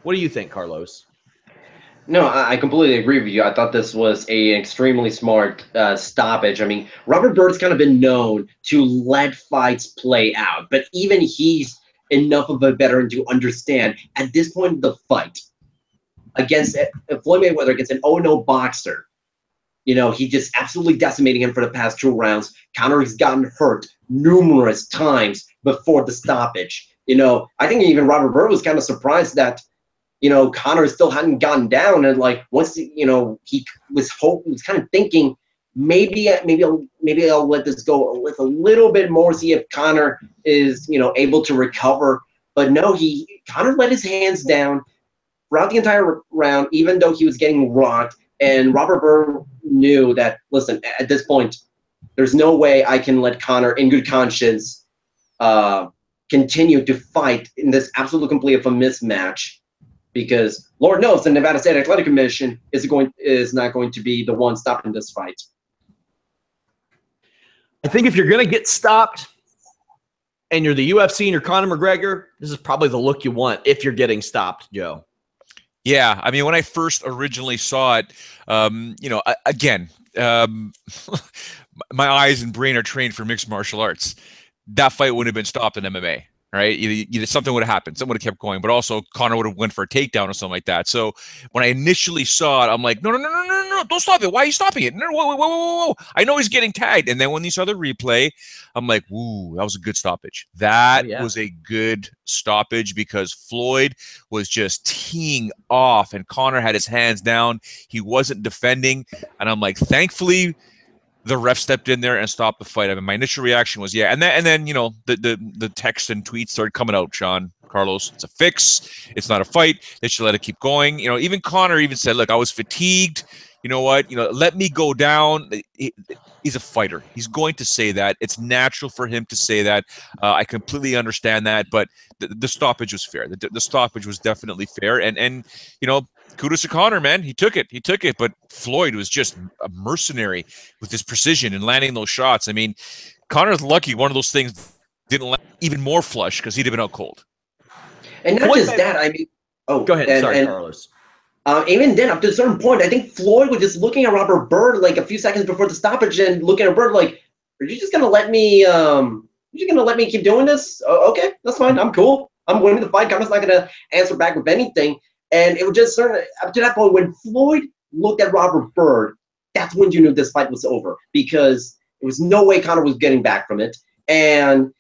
What do you think, Carlos? No, I completely agree with you. I thought this was an extremely smart stoppage. I mean, Robert Byrd's kind of been known to let fights play out, but even he's enough of a veteran to understand at this point of the fight against Floyd Mayweather, against an 0-0 boxer, he just absolutely decimating him for the past 2 rounds. Conor has gotten hurt numerous times before the stoppage. I think even Robert Byrd was kind of surprised that Conor still hadn't gotten down, and once he was kind of thinking maybe I'll let this go with a little bit more, see if Conor is able to recover. But no, Conor let his hands down throughout the entire round, even though he was getting rocked. And Robert Byrd knew that, listen, at this point, there's no way I can let Conor, in good conscience, continue to fight in this absolute complete of a mismatch, because Lord knows the Nevada State Athletic Commission is not going to be the one stopping this fight. I think if you're going to get stopped and you're the UFC and you're Conor McGregor, this is probably the look you want if you're getting stopped, Joe. Yeah, I mean, when I first originally saw it, again, my eyes and brain are trained for mixed martial arts. That fight wouldn't have been stopped in MMA, right? Something would have happened. Something would have kept going, but also Conor would have went for a takedown or something like that. So when I initially saw it, I'm like, no, don't stop it. Why are you stopping it? No, whoa. I know he's getting tagged. And then when you saw the replay, I'm like, ooh, that was a good stoppage. That was a good stoppage, because Floyd was just teeing off and Conor had his hands down. He wasn't defending. And I'm like, thankfully, the ref stepped in there and stopped the fight. I mean, my initial reaction was, yeah. And then the texts and tweets started coming out, Sean, Carlos, it's a fix. It's not a fight. They should let it keep going. Even Conor even said, look, I was fatigued. You know what? Let me go down. He's a fighter. He's going to say that. It's natural for him to say that. I completely understand that. But the stoppage was fair. The stoppage was definitely fair. And kudos to Conor, man. He took it. But Floyd was just a mercenary with his precision and landing those shots. I mean, Conor's lucky one of those things didn't land even more flush, because he'd have been out cold. And not just that, I mean... Oh, go ahead. Sorry, Carlos. Even then, up to a certain point, I think Floyd was just looking at Robert Byrd like a few seconds before the stoppage and looking at Byrd like, are you just going to let me you're just gonna let me keep doing this? Okay, that's fine. I'm cool. I'm winning the fight. Conor's not gonna answer back with anything. And it was just sort of up to that point when Floyd looked at Robert Byrd, that's when you knew this fight was over, because there was no way Conor was getting back from it. And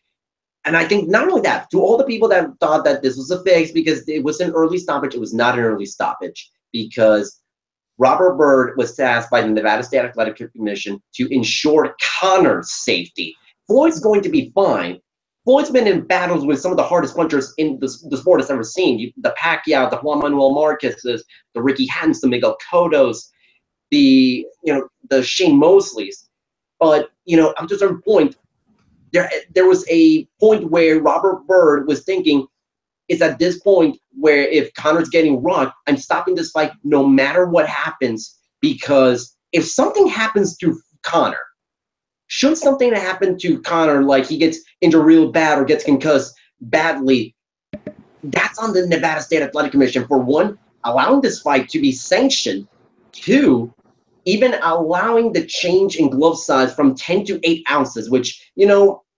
I think not only that, to all the people that thought that this was a fix because it was an early stoppage, it was not an early stoppage, because Robert Byrd was tasked by the Nevada State Athletic Commission to ensure Conor's safety. Floyd's going to be fine. Floyd's been in battles with some of the hardest punchers in the sport has ever seen. The Pacquiao, the Juan Manuel Marquez's, the Ricky Hattons, the Miguel Cotto's, the Shane Mosley's. But up to a certain point, there was a point where Robert Byrd was thinking, it's at this point where if Conor's getting rocked, I'm stopping this fight no matter what happens, because if something happens to Conor, should something happen to Conor, like he gets injured real bad or gets concussed badly, that's on the Nevada State Athletic Commission for one, allowing this fight to be sanctioned, two, even allowing the change in glove size from 10 to 8 ounces, which,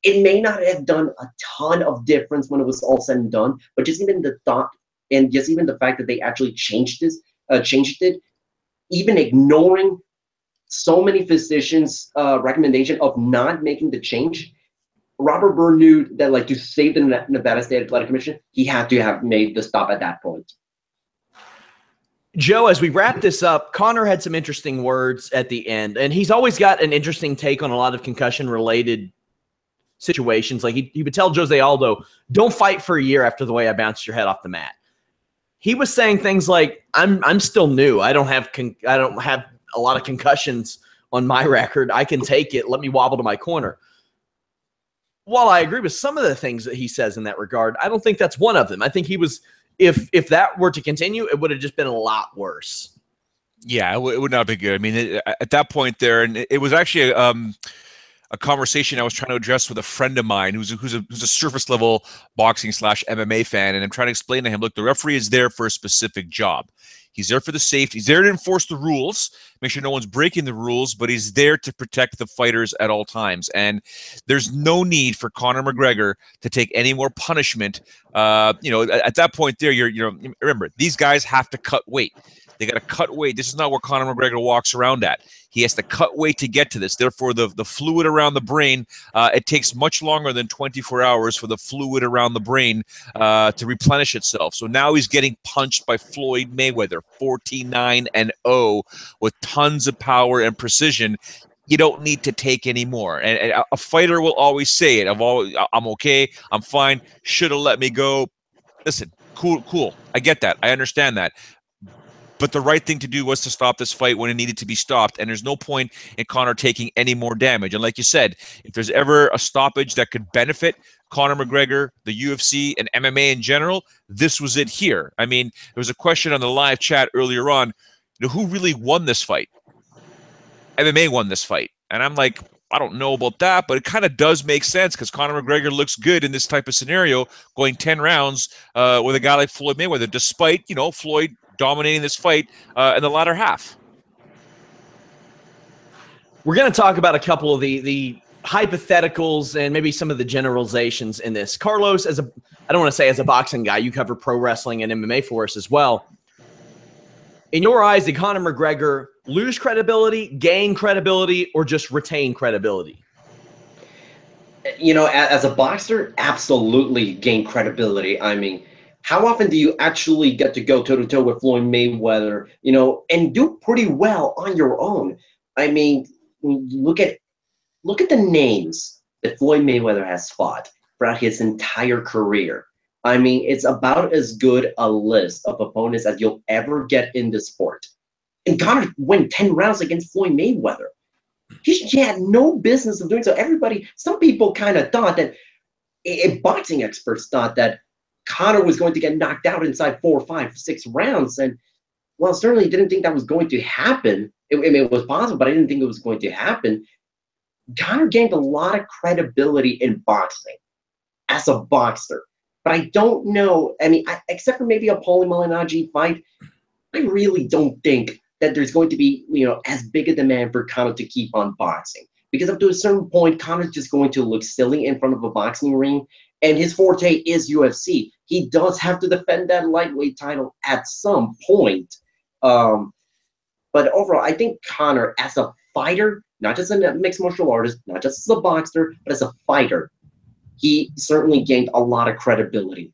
it may not have done a ton of difference when it was all said and done, but just even the thought and just even the fact that they actually changed it, even ignoring so many physicians' recommendation of not making the change, Robert Byrd knew that, like, to save the Nevada State Athletic Commission, he had to have made the stop at that point. Joe, as we wrap this up, Conor had some interesting words at the end, and he's always got an interesting take on a lot of concussion-related situations. Like he would tell Jose Aldo, don't fight for a year after the way I bounced your head off the mat. He was saying things like, I'm still new. I don't have a lot of concussions on my record. I can take it. Let me wobble to my corner. While I agree with some of the things that he says in that regard, I don't think that's one of them. I think he was, if that were to continue, it would have just been a lot worse. Yeah, it would not be good. I mean, at that point there, and it was actually a conversation I was trying to address with a friend of mine who's a surface level boxing / MMA fan, and I'm trying to explain to him, look, the referee is there for a specific job. He's there for the safety. He's there to enforce the rules, make sure no one's breaking the rules, but he's there to protect the fighters at all times. And there's no need for Conor McGregor to take any more punishment. At that point there, remember, these guys have to cut weight. They got to cut weight. This is not where Conor McGregor walks around at. He has to cut weight to get to this. Therefore, the fluid around the brain, it takes much longer than 24 hours for the fluid around the brain to replenish itself. So now he's getting punched by Floyd Mayweather, 49-0, with tons of power and precision. You don't need to take any more. And a fighter will always say it. I'm okay. I'm fine. Should have let me go. Listen, cool. I get that. I understand that. But the right thing to do was to stop this fight when it needed to be stopped. And there's no point in Conor taking any more damage. And like you said, if there's ever a stoppage that could benefit Conor McGregor, the UFC, and MMA in general, this was it here. I mean, there was a question on the live chat earlier on, who really won this fight? MMA won this fight. And I'm like, I don't know about that, but it kind of does make sense because Conor McGregor looks good in this type of scenario, going 10 rounds with a guy like Floyd Mayweather, despite, Floyd dominating this fight in the latter half. We're going to talk about a couple of the hypotheticals and maybe some of the generalizations in this. Carlos, I don't want to say as a boxing guy, you cover pro wrestling and MMA for us as well. In your eyes, did Conor McGregor lose credibility, gain credibility, or just retain credibility? As a boxer, absolutely gain credibility. I mean, how often do you actually get to go toe-to-toe with Floyd Mayweather, and do pretty well on your own? I mean, look at the names that Floyd Mayweather has fought throughout his entire career. I mean, it's about as good a list of opponents as you'll ever get in the sport. And Conor went 10 rounds against Floyd Mayweather. He had no business of doing so. Some people kind of thought that, boxing experts thought that Conor was going to get knocked out inside 4, 5, 6 rounds. And, well, certainly didn't think that was going to happen. It was possible, but I didn't think it was going to happen. Conor gained a lot of credibility in boxing as a boxer. But I don't know. I mean, except for maybe a Paulie Malignaggi fight, I really don't think that there's going to be, as big a demand for Conor to keep on boxing. because up to a certain point, Conor's just going to look silly in front of a boxing ring, and his forte is UFC. He does have to defend that lightweight title at some point. But overall, I think Conor, as a fighter, not just a mixed martial artist, not just as a boxer, but as a fighter, he certainly gained a lot of credibility.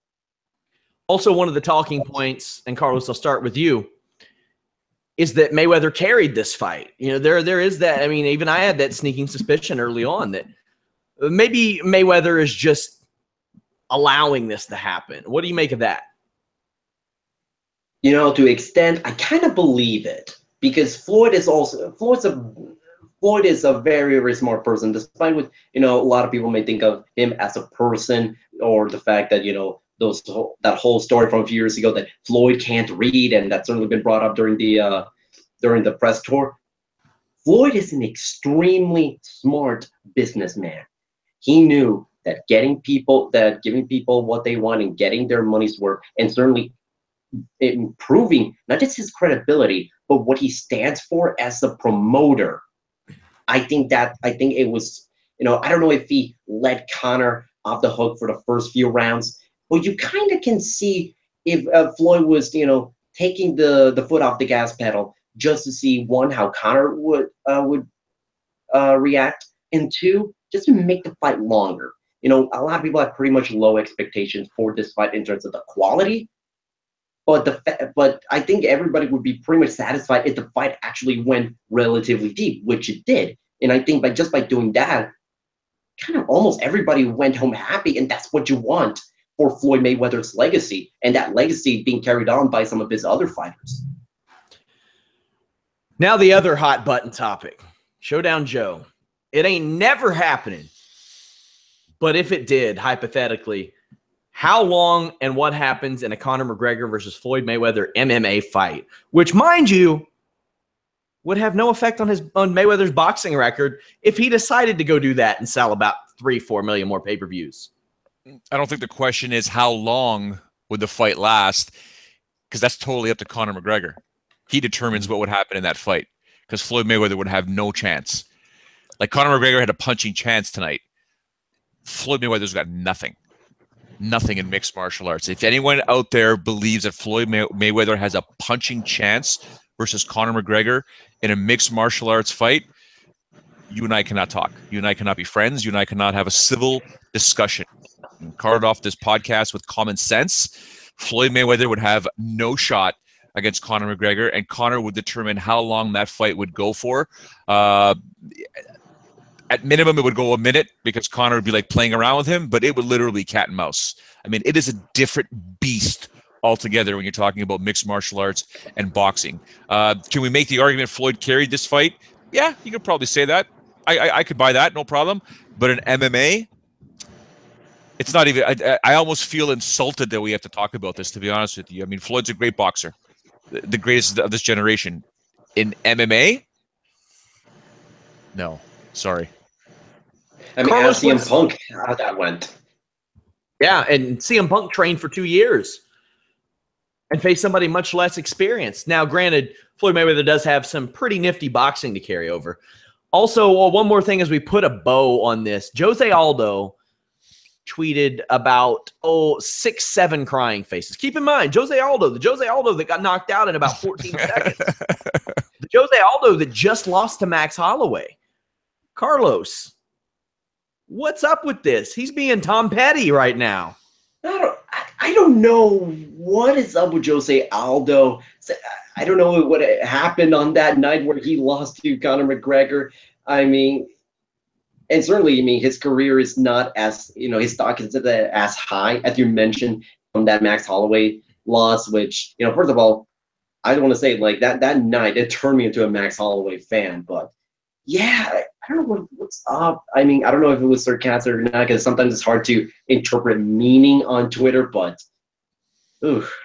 Also, one of the talking points, and Carlos, I'll start with you, is that Mayweather carried this fight. You know, there is that. I mean, even I had that sneaking suspicion early on that maybe Mayweather is just allowing this to happen. What do you make of that? You know, to extent, I kind of believe it, because Floyd is a very, very smart person, despite what, you know, a lot of people may think of him as a person, or the fact that, you know, that whole story from a few years ago that Floyd can't read, and that's certainly been brought up during the press tour. Floyd is an extremely smart businessman. He knew that giving people what they want and getting their money's worth, and certainly improving not just his credibility, but what he stands for as a promoter. I think it was, you know, I don't know if he let Conor off the hook for the first few rounds, but you kind of can see if Floyd was, you know, taking the foot off the gas pedal just to see, one, how Conor would react, and two, just to make the fight longer. You know, a lot of people have pretty much low expectations for this fight in terms of the quality, but I think everybody would be pretty much satisfied if the fight actually went relatively deep, which it did. And I think by doing that, kind of almost everybody went home happy, and that's what you want for Floyd Mayweather's legacy, and that legacy being carried on by some of his other fighters. Now the other hot button topic, Showdown Joe. It ain't never happening, but if it did, hypothetically, how long and what happens in a Conor McGregor versus Floyd Mayweather MMA fight, which, mind you, would have no effect on Mayweather's boxing record if he decided to go do that and sell about 3-4 million more pay-per-views. I don't think the question is how long would the fight last, because that's totally up to Conor McGregor. He determines what would happen in that fight, because Floyd Mayweather would have no chance. Like, Conor McGregor had a punching chance tonight. Floyd Mayweather's got nothing. Nothing in mixed martial arts. If anyone out there believes that Floyd Mayweather has a punching chance versus Conor McGregor in a mixed martial arts fight, you and I cannot talk. You and I cannot be friends. You and I cannot have a civil discussion. And card off this podcast with common sense. Floyd Mayweather would have no shot against Conor McGregor, and Conor would determine how long that fight would go for. At minimum, it would go a minute, because Conor would be like playing around with him, but it would literally be cat and mouse. I mean, it is a different beast altogether when you're talking about mixed martial arts and boxing. Can we make the argument Floyd carried this fight? Yeah, you could probably say that. I could buy that, no problem. But in MMA, it's not even, I almost feel insulted that we have to talk about this, to be honest with you. I mean, Floyd's a great boxer, the greatest of this generation. In MMA, no, sorry. I mean, Carlos, ask CM Punk how that went. Yeah, and CM Punk trained for 2 years and faced somebody much less experienced. Now, granted, Floyd Mayweather does have some pretty nifty boxing to carry over. Also, one more thing as we put a bow on this, Jose Aldo tweeted about 6-7 crying faces. Keep in mind, the Jose Aldo that got knocked out in about 14 seconds. The Jose Aldo that just lost to Max Holloway. Carlos, what's up with this? He's being Tom Petty right now. I don't know what is up with Jose Aldo. I don't know what happened on that night where he lost to Conor McGregor. I mean, and certainly, I mean, his career is not as, you know, his stock is as high as you mentioned from that Max Holloway loss, which, you know, first of all, I don't want to say like that night, it turned me into a Max Holloway fan, but yeah, I don't know what's up. I mean, I don't know if it was sarcastic or not, because sometimes it's hard to interpret meaning on Twitter, but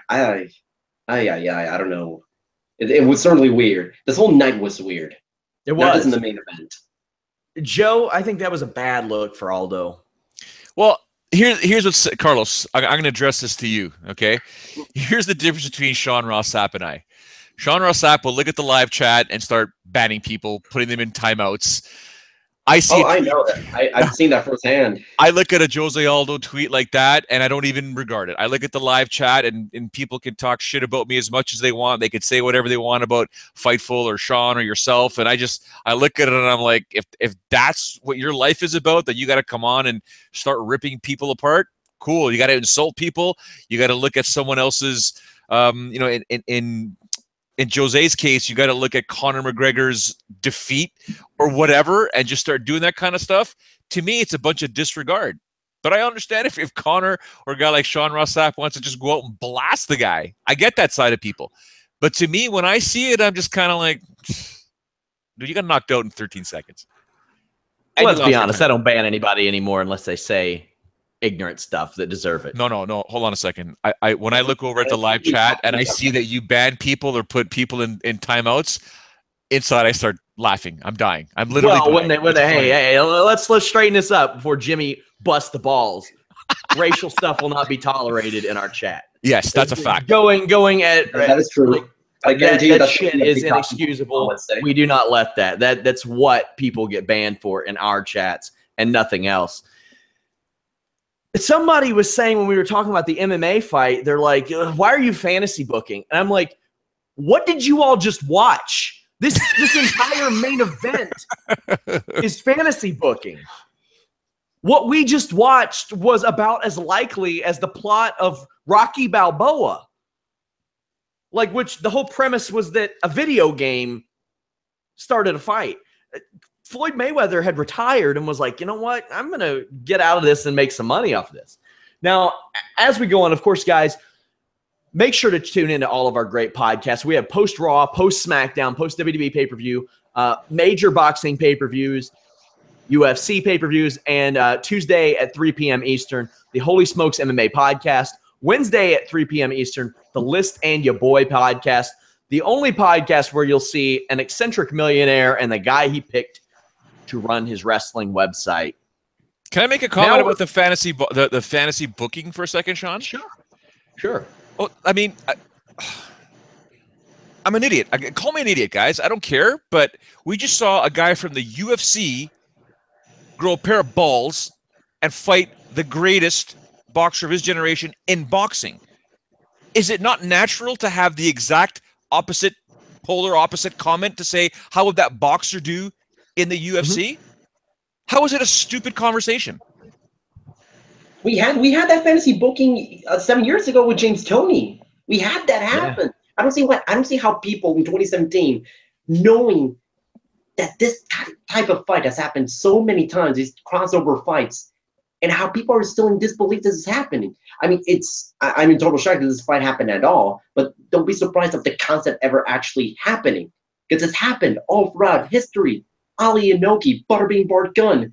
I don't know. It was certainly weird. This whole night was weird. It not was. just in the main event. Joe, I think that was a bad look for Aldo. Well, here's what's, Carlos, I'm going to address this to you, okay? Here's the difference between Sean Ross Sapp and I. Sean Ross Sapp will look at the live chat and start banning people, putting them in timeouts. I see. Oh, I know that. I've seen that firsthand. I look at a Jose Aldo tweet like that, and I don't even regard it. I look at the live chat, and people can talk shit about me as much as they want. They could say whatever they want about Fightful or Sean or yourself, and I look at it and I'm like, if that's what your life is about, that you got to come on and start ripping people apart. Cool. You got to insult people. You got to look at someone else's, you know, in Jose's case, you got to look at Conor McGregor's defeat or whatever and just start doing that kind of stuff. To me, it's a bunch of disregard. But I understand if Conor or a guy like Sean Ross Sapp wants to just go out and blast the guy. I get that side of people. But to me, when I see it, I'm just kind of like, dude, you got knocked out in 13 seconds. And let's be honest, I don't ban anybody anymore unless they say ignorant stuff that deserve it. No. Hold on a second. When I look over at the live chat and I see that you ban people or put people in timeouts, inside I start laughing. I'm dying. I'm literally dying. Hey, let's straighten this up before Jimmy busts the balls. Racial stuff will not be tolerated in our chat. Yes, that's a fact. Going at that is true. Like, I guarantee you that shit is inexcusable. We do not let that. That's what people get banned for in our chats and nothing else. Somebody was saying when we were talking about the MMA fight, they're like, why are you fantasy booking? And I'm like, what did you all just watch? This entire main event is fantasy booking. What we just watched was about as likely as the plot of Rocky Balboa. Like, which the whole premise was that a video game started a fight. Floyd Mayweather had retired and was like, you know what? I'm going to get out of this and make some money off of this. Now, as we go on, of course, guys, make sure to tune into all of our great podcasts. We have post-Raw, post-SmackDown, post-WWE pay-per-view, major boxing pay-per-views, UFC pay-per-views, and Tuesday at 3 p.m. Eastern, the Holy Smokes MMA podcast. Wednesday at 3 p.m. Eastern, the List and Ya Boy podcast, the only podcast where you'll see an eccentric millionaire and the guy he picked to run his wrestling website. Can I make a comment about the fantasy the fantasy booking for a second, Sean? Sure. Well, I mean, I'm an idiot. Call me an idiot, guys. I don't care. But we just saw a guy from the UFC grow a pair of balls and fight the greatest boxer of his generation in boxing. Is it not natural to have the exact polar opposite comment to say, how would that boxer do in the UFC? Mm-hmm. How is it a stupid conversation? We had that fantasy booking 7 years ago with James Toney. We had that happen. Yeah. I don't see how people in 2017, knowing that this type of fight has happened so many times, these crossover fights, and how people are still in disbelief this is happening. I mean, I'm in total shock that this fight happened at all, but don't be surprised if the concept ever actually happening, because it's happened all throughout history. Ali Inoki, Butterbean Bart Gunn,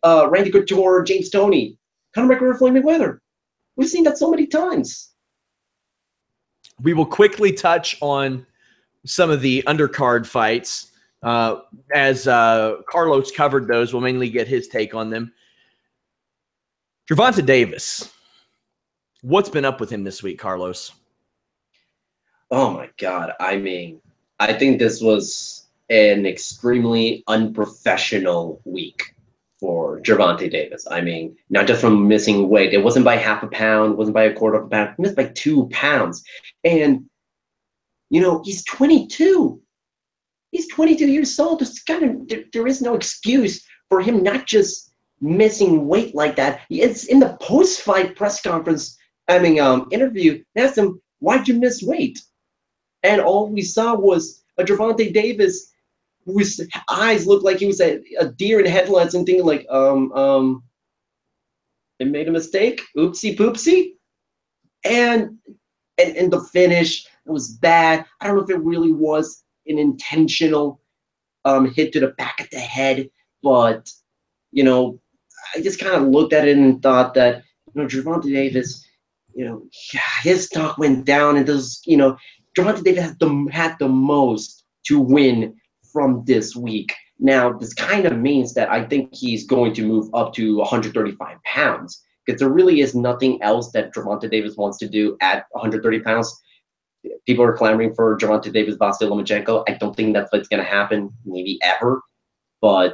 Randy Couture, James Toney, Conor McGregor, Floyd Mayweather. We've seen that so many times. We will quickly touch on some of the undercard fights. As Carlos covered those, we'll mainly get his take on them. Gervonta Davis, what's been up with him this week, Carlos? Oh, my God. I mean, I think this was an extremely unprofessional week for Gervonta Davis. I mean, not just from missing weight. It wasn't by half a pound, wasn't by a quarter of a pound. He missed by 2 pounds. And, you know, he's 22. He's 22 years old. There is no excuse for him not just missing weight like that. It's in the post-fight press conference, interview, they asked him, why'd you miss weight? And all we saw was a Gervonta Davis whose eyes looked like he was a deer in headlights and thinking like, I made a mistake, oopsie poopsie. And the finish, it was bad. I don't know if it really was an intentional hit to the back of the head, but, you know, I just kind of looked at it and thought that, you know, Gervonta Davis, you know, his stock went down, and this, you know, Gervonta Davis had the most to win from this week. Now, this kind of means that I think he's going to move up to 135 pounds, because there really is nothing else that Gervonta Davis wants to do at 130 pounds. People are clamoring for Gervonta Davis, Vasily Lomachenko. I don't think that's what's going to happen, maybe ever. But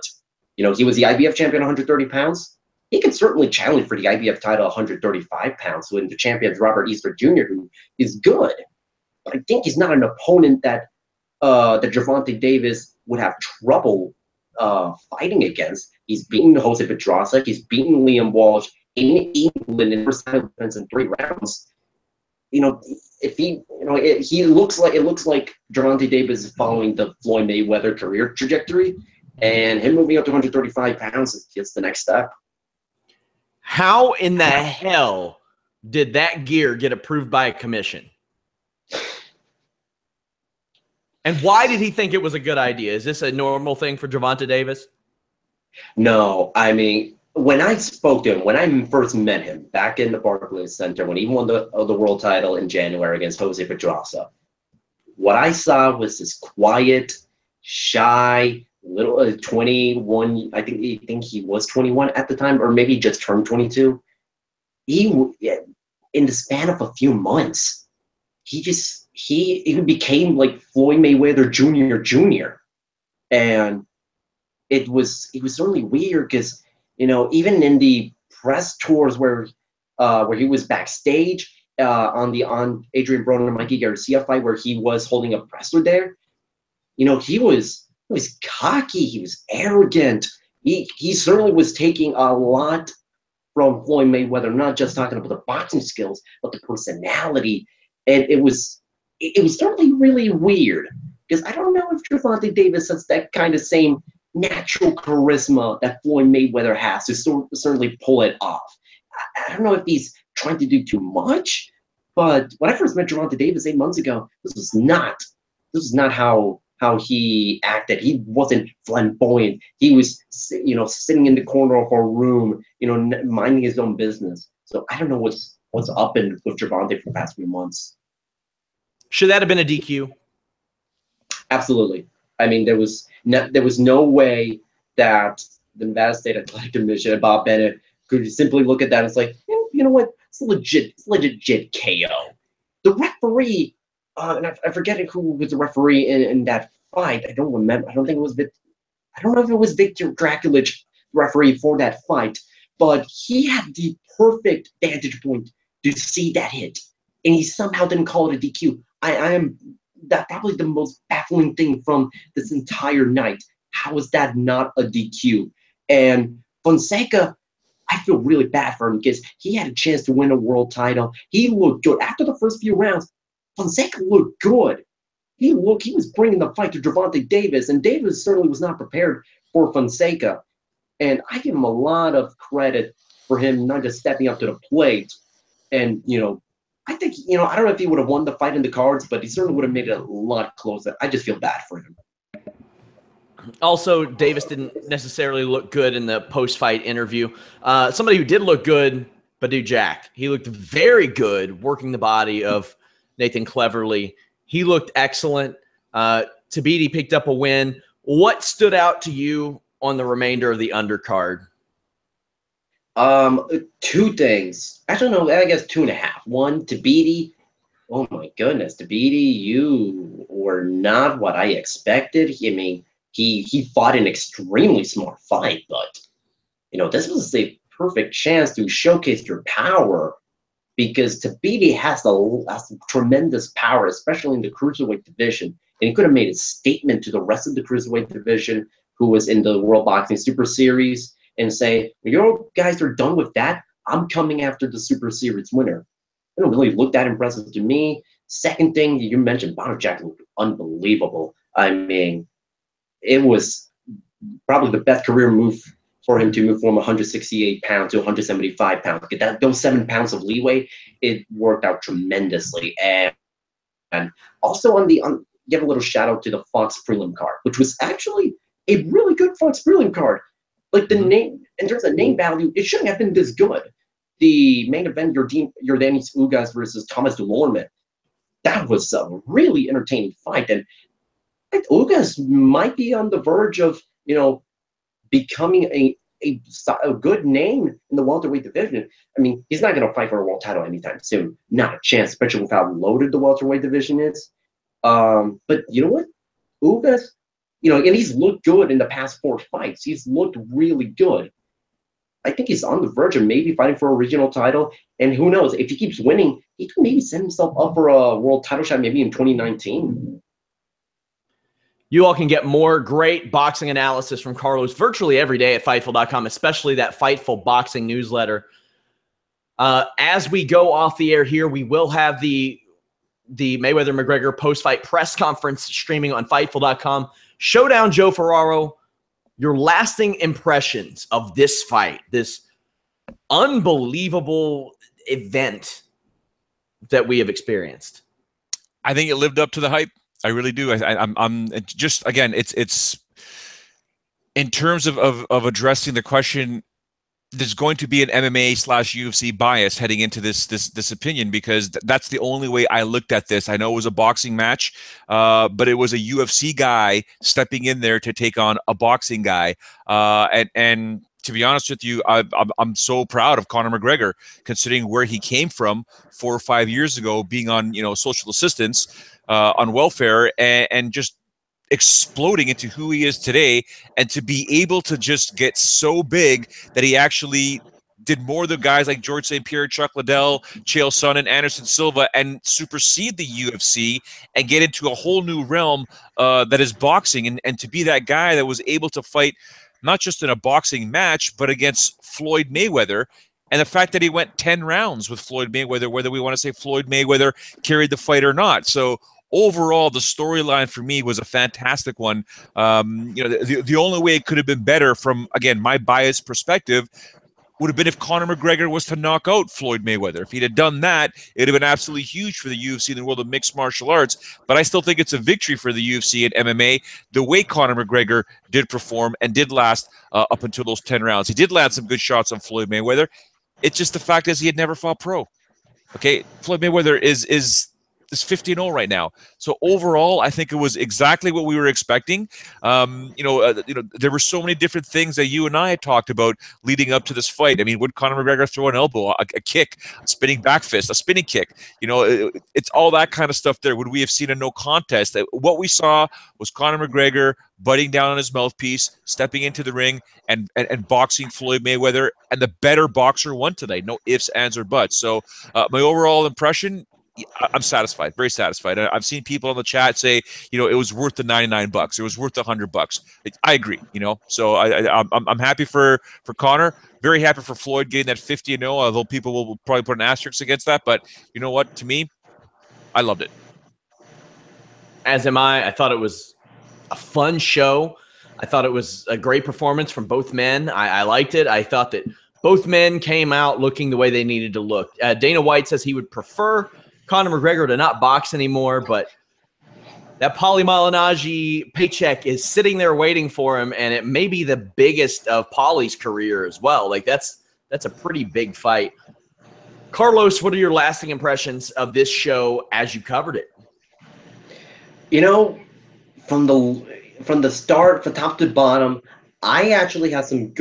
You know, he was the IBF champion 130 pounds. He could certainly challenge for the IBF title 135 pounds when the champion is Robert Easter Jr., who is good. But I think he's not an opponent that Gervonta Davis would have trouble fighting against. He's beaten Jose Pedraza. He's beaten Liam Walsh in England in first title defense in 3 rounds. You know, if he, you know, it looks like Gervonta Davis is following the Floyd Mayweather career trajectory, and him moving up to 135 pounds is just the next step. How in the hell did that gear get approved by a commission? And why did he think it was a good idea? Is this a normal thing for Gervonta Davis? No, I mean, when I spoke to him, when I first met him back in the Barclays Center, when he won the world title in January against Jose Pedraza, what I saw was this quiet, shy, little 21. I think he was 21 at the time, or maybe just turned 22. In the span of a few months, he became like Floyd Mayweather Jr. And it was certainly weird because, you know, even in the press tours where he was backstage on Adrian Broner and Mikey Garcia fight, where he was holding a presser there, you know, he was cocky, he was arrogant. He certainly was taking a lot from Floyd Mayweather, not just talking about the boxing skills, but the personality. And it was certainly really weird because I don't know if Gervonta Davis has that kind of same natural charisma that Floyd Mayweather has to certainly pull it off. I don't know if he's trying to do too much, but when I first met Gervonta Davis 8 months ago, this was not how he acted. He wasn't flamboyant. He was, you know, sitting in the corner of a room, you know, minding his own business. So I don't know what's up with Gervonta for the past few months. Should that have been a DQ? Absolutely. I mean, there was no way that the Nevada State Athletic Commission and Bob Bennett could simply look at that and it's like, you know what, it's legit KO. The referee, and I forget who was the referee in that fight. I don't remember. I don't know if it was Victor Draculich, referee for that fight, but he had the perfect vantage point to see that hit, and he somehow didn't call it a DQ. I am that probably the most baffling thing from this entire night. How is that not a DQ? And Fonseca, I feel really bad for him because he had a chance to win a world title. He looked good after the first few rounds. Fonseca looked good. He was bringing the fight to Gervonta Davis, and Davis certainly was not prepared for Fonseca. And I give him a lot of credit for him not just stepping up to the plate. And, you know, I think, you know, I don't know if he would have won the fight in the cards, but he certainly would have made it a lot closer. I just feel bad for him. Also, Davis didn't necessarily look good in the post-fight interview. Somebody who did look good, Badou Jack. He looked very good working the body of Nathan Cleverly. He looked excellent. Tabiti picked up a win. What stood out to you on the remainder of the undercard? 2 things. Actually, no, I guess 2.5. One, Tabiti. Oh my goodness, Tabiti, you were not what I expected. I mean, he fought an extremely smart fight, but you know, this was a perfect chance to showcase your power because Tabiti has tremendous power, especially in the cruiserweight division, and he could have made a statement to the rest of the cruiserweight division who was in the World Boxing Super Series and say, when you guys are done with that, I'm coming after the Super Series winner. It don't really look that impressive to me. Second thing, you mentioned Badou Jack looked unbelievable. I mean, it was probably the best career move for him to move from 168 pounds to 175 pounds. Get those 7 pounds of leeway, it worked out tremendously. And also give a little shout out to the Fox prelim card, which was actually a really good Fox prelim card. Like the name, in terms of name value, it shouldn't have been this good. The main event, Yordanis Ugas versus Thomas Delorme, that was a really entertaining fight. And Ugas might be on the verge of, you know, becoming a good name in the welterweight division. I mean, he's not going to fight for a world title anytime soon. Not a chance, especially with how loaded the welterweight division is. But you know what? Ugas, and he's looked good in the past 4 fights. He's looked really good. I think he's on the verge of maybe fighting for a regional title. And who knows, if he keeps winning, he can maybe set himself up for a world title shot maybe in 2019. You all can get more great boxing analysis from Carlos virtually every day at Fightful.com, especially that Fightful boxing newsletter. As we go off the air here, we will have the Mayweather-McGregor post-fight press conference streaming on Fightful.com. Showdown, Joe Ferraro, your lasting impressions of this fight, this unbelievable event that we have experienced. I think it lived up to the hype. I really do. I'm just, again, it's in terms of addressing the question. There's going to be an MMA/UFC bias heading into this opinion, because that's the only way I looked at this. I know it was a boxing match, but it was a UFC guy stepping in there to take on a boxing guy. And to be honest with you, I'm so proud of Conor McGregor, considering where he came from 4 or 5 years ago, being on social assistance, on welfare, and just exploding into who he is today, and to be able to just get so big that he actually did more than guys like George St. Pierre, Chuck Liddell, Chael Sonnen, Anderson Silva, and supersede the UFC and get into a whole new realm that is boxing, and to be that guy that was able to fight not just in a boxing match, but against Floyd Mayweather. And the fact that he went 10 rounds with Floyd Mayweather, whether we want to say Floyd Mayweather carried the fight or not. So overall, the storyline for me was a fantastic one. The only way it could have been better from, again, my biased perspective would have been if Conor McGregor was to knock out Floyd Mayweather. If he'd have done that, it would have been absolutely huge for the UFC in the world of mixed martial arts. But I still think it's a victory for the UFC and MMA, the way Conor McGregor did perform and did last up until those 10 rounds. He did land some good shots on Floyd Mayweather. It's just the fact is he had never fought pro. Okay, Floyd Mayweather is 50-0 right now. So overall, I think it was exactly what we were expecting. There were so many different things that you and I had talked about leading up to this fight. I mean, would Conor McGregor throw an elbow, a kick, a spinning back fist, a spinning kick? It's all that kind of stuff there. Would we have seen a no contest? What we saw was Conor McGregor biting down on his mouthpiece, stepping into the ring, and boxing Floyd Mayweather, and the better boxer won today. No ifs, ands, or buts. So my overall impression, I'm satisfied, very satisfied. I've seen people in the chat say, it was worth the $99. It was worth the $100. I agree, So I'm happy for Conor. Very happy for Floyd getting that 50-0. Although people will probably put an asterisk against that, but you know what? To me, I loved it. As am I. I thought it was a fun show. I thought it was a great performance from both men. I liked it. I thought that both men came out looking the way they needed to look. Dana White says he would prefer Conor McGregor to not box anymore, but that Paulie Malignaggi paycheck is sitting there waiting for him, and it may be the biggest of Paulie's career as well. Like that's a pretty big fight. Carlos, what are your lasting impressions of this show as you covered it? From the start, from top to bottom, I actually had some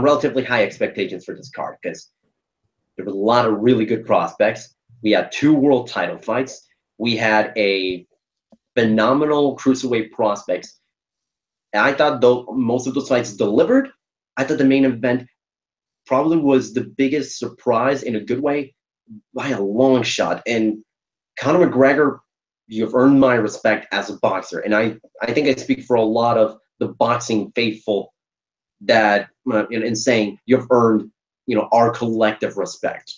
relatively high expectations for this card, because there were a lot of really good prospects. We had 2 world title fights. We had a phenomenal cruiserweight prospects. And I thought, though most of those fights delivered, I thought the main event probably was the biggest surprise in a good way by a long shot. And Conor McGregor, you've earned my respect as a boxer. And I think I speak for a lot of the boxing faithful that in saying you've earned our collective respect.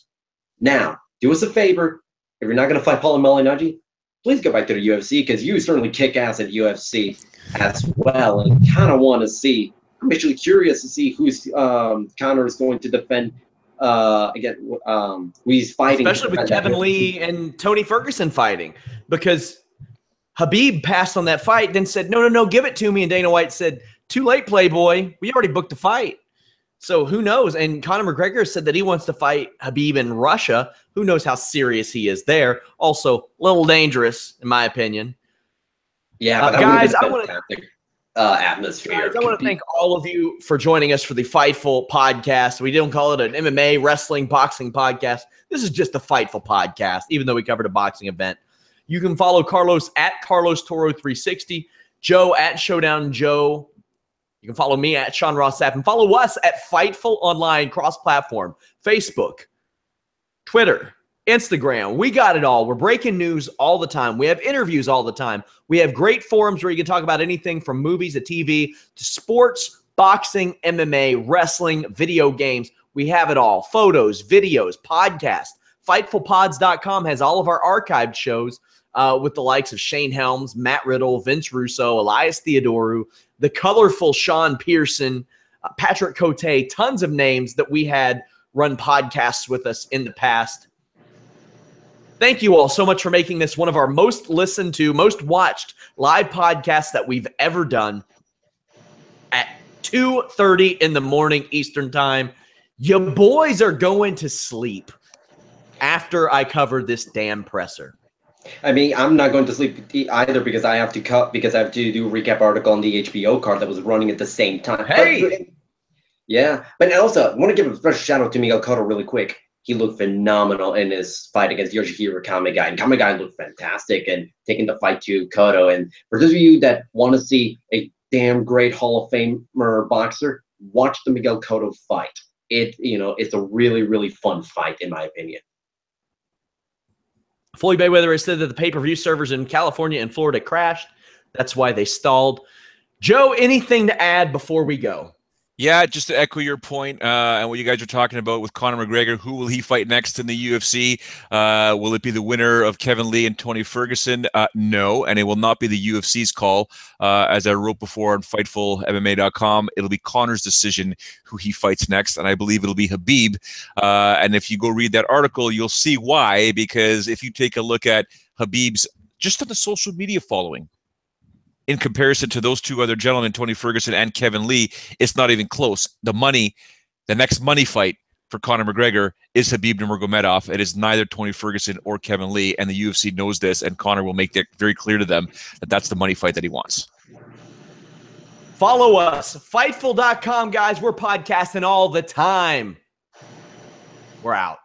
Now, do us a favor. If you're not going to fight Paulie Malignaggi, please go back to the UFC, because you certainly kick ass at UFC as well. And kind of want to see, I'm actually curious to see who's Conor is going to defend again, who he's fighting. Especially with Kevin Lee and Tony Ferguson fighting, because Khabib passed on that fight, then said, no, give it to me. And Dana White said, too late, Playboy. We already booked the fight. So who knows? And Conor McGregor said that he wants to fight Khabib in Russia. Who knows how serious he is there? Also, a little dangerous, in my opinion. Yeah, but guys, I want to atmosphere. Guys, I want to thank all of you for joining us for the Fightful podcast. We don't call it an MMA, wrestling, boxing podcast. This is just the Fightful podcast, even though we covered a boxing event. You can follow Carlos at Carlos Toro 360. Joe at Showdown Joe. You can follow me at Sean Ross Sapp and follow us at Fightful Online cross-platform, Facebook, Twitter, Instagram. We got it all. We're breaking news all the time. We have interviews all the time. We have great forums where you can talk about anything from movies to TV to sports, boxing, MMA, wrestling, video games. We have it all. Photos, videos, podcasts. FightfulPods.com has all of our archived shows with the likes of Shane Helms, Matt Riddle, Vince Russo, Elias Theodoru, the colorful Sean Pearson, Patrick Cote, tons of names that we had run podcasts with us in the past. Thank you all so much for making this one of our most listened to, most watched live podcasts that we've ever done at 2:30 in the morning Eastern time. Your boys are going to sleep after I cover this damn presser. I mean, I'm not going to sleep either because I have to do a recap article on the HBO card that was running at the same time. Hey! But also, I want to give a special shout out to Miguel Cotto really quick. He looked phenomenal in his fight against Yoshihiro Kamegai. And Kamegai looked fantastic and taking the fight to Cotto. And for those of you that want to see a damn great Hall of Famer boxer, watch the Miguel Cotto fight. It's a really, really fun fight, in my opinion. Floyd Mayweather has said that the pay-per-view servers in California and Florida crashed. That's why they stalled. Joe, anything to add before we go? Yeah, just to echo your point and what you guys are talking about with Conor McGregor, who will he fight next in the UFC? Will it be the winner of Kevin Lee and Tony Ferguson? No, and it will not be the UFC's call. As I wrote before on FightfulMMA.com, it'll be Conor's decision who he fights next, and I believe it'll be Khabib. And if you go read that article, you'll see why, because if you take a look at Khabib's, just on the social media following, in comparison to those two other gentlemen, Tony Ferguson and Kevin Lee, it's not even close. The next money fight for Conor McGregor is Khabib Nurmagomedov. It is neither Tony Ferguson or Kevin Lee, and the UFC knows this, and Conor will make that very clear to them that that's the money fight that he wants. Follow us, Fightful.com, guys. We're podcasting all the time. We're out.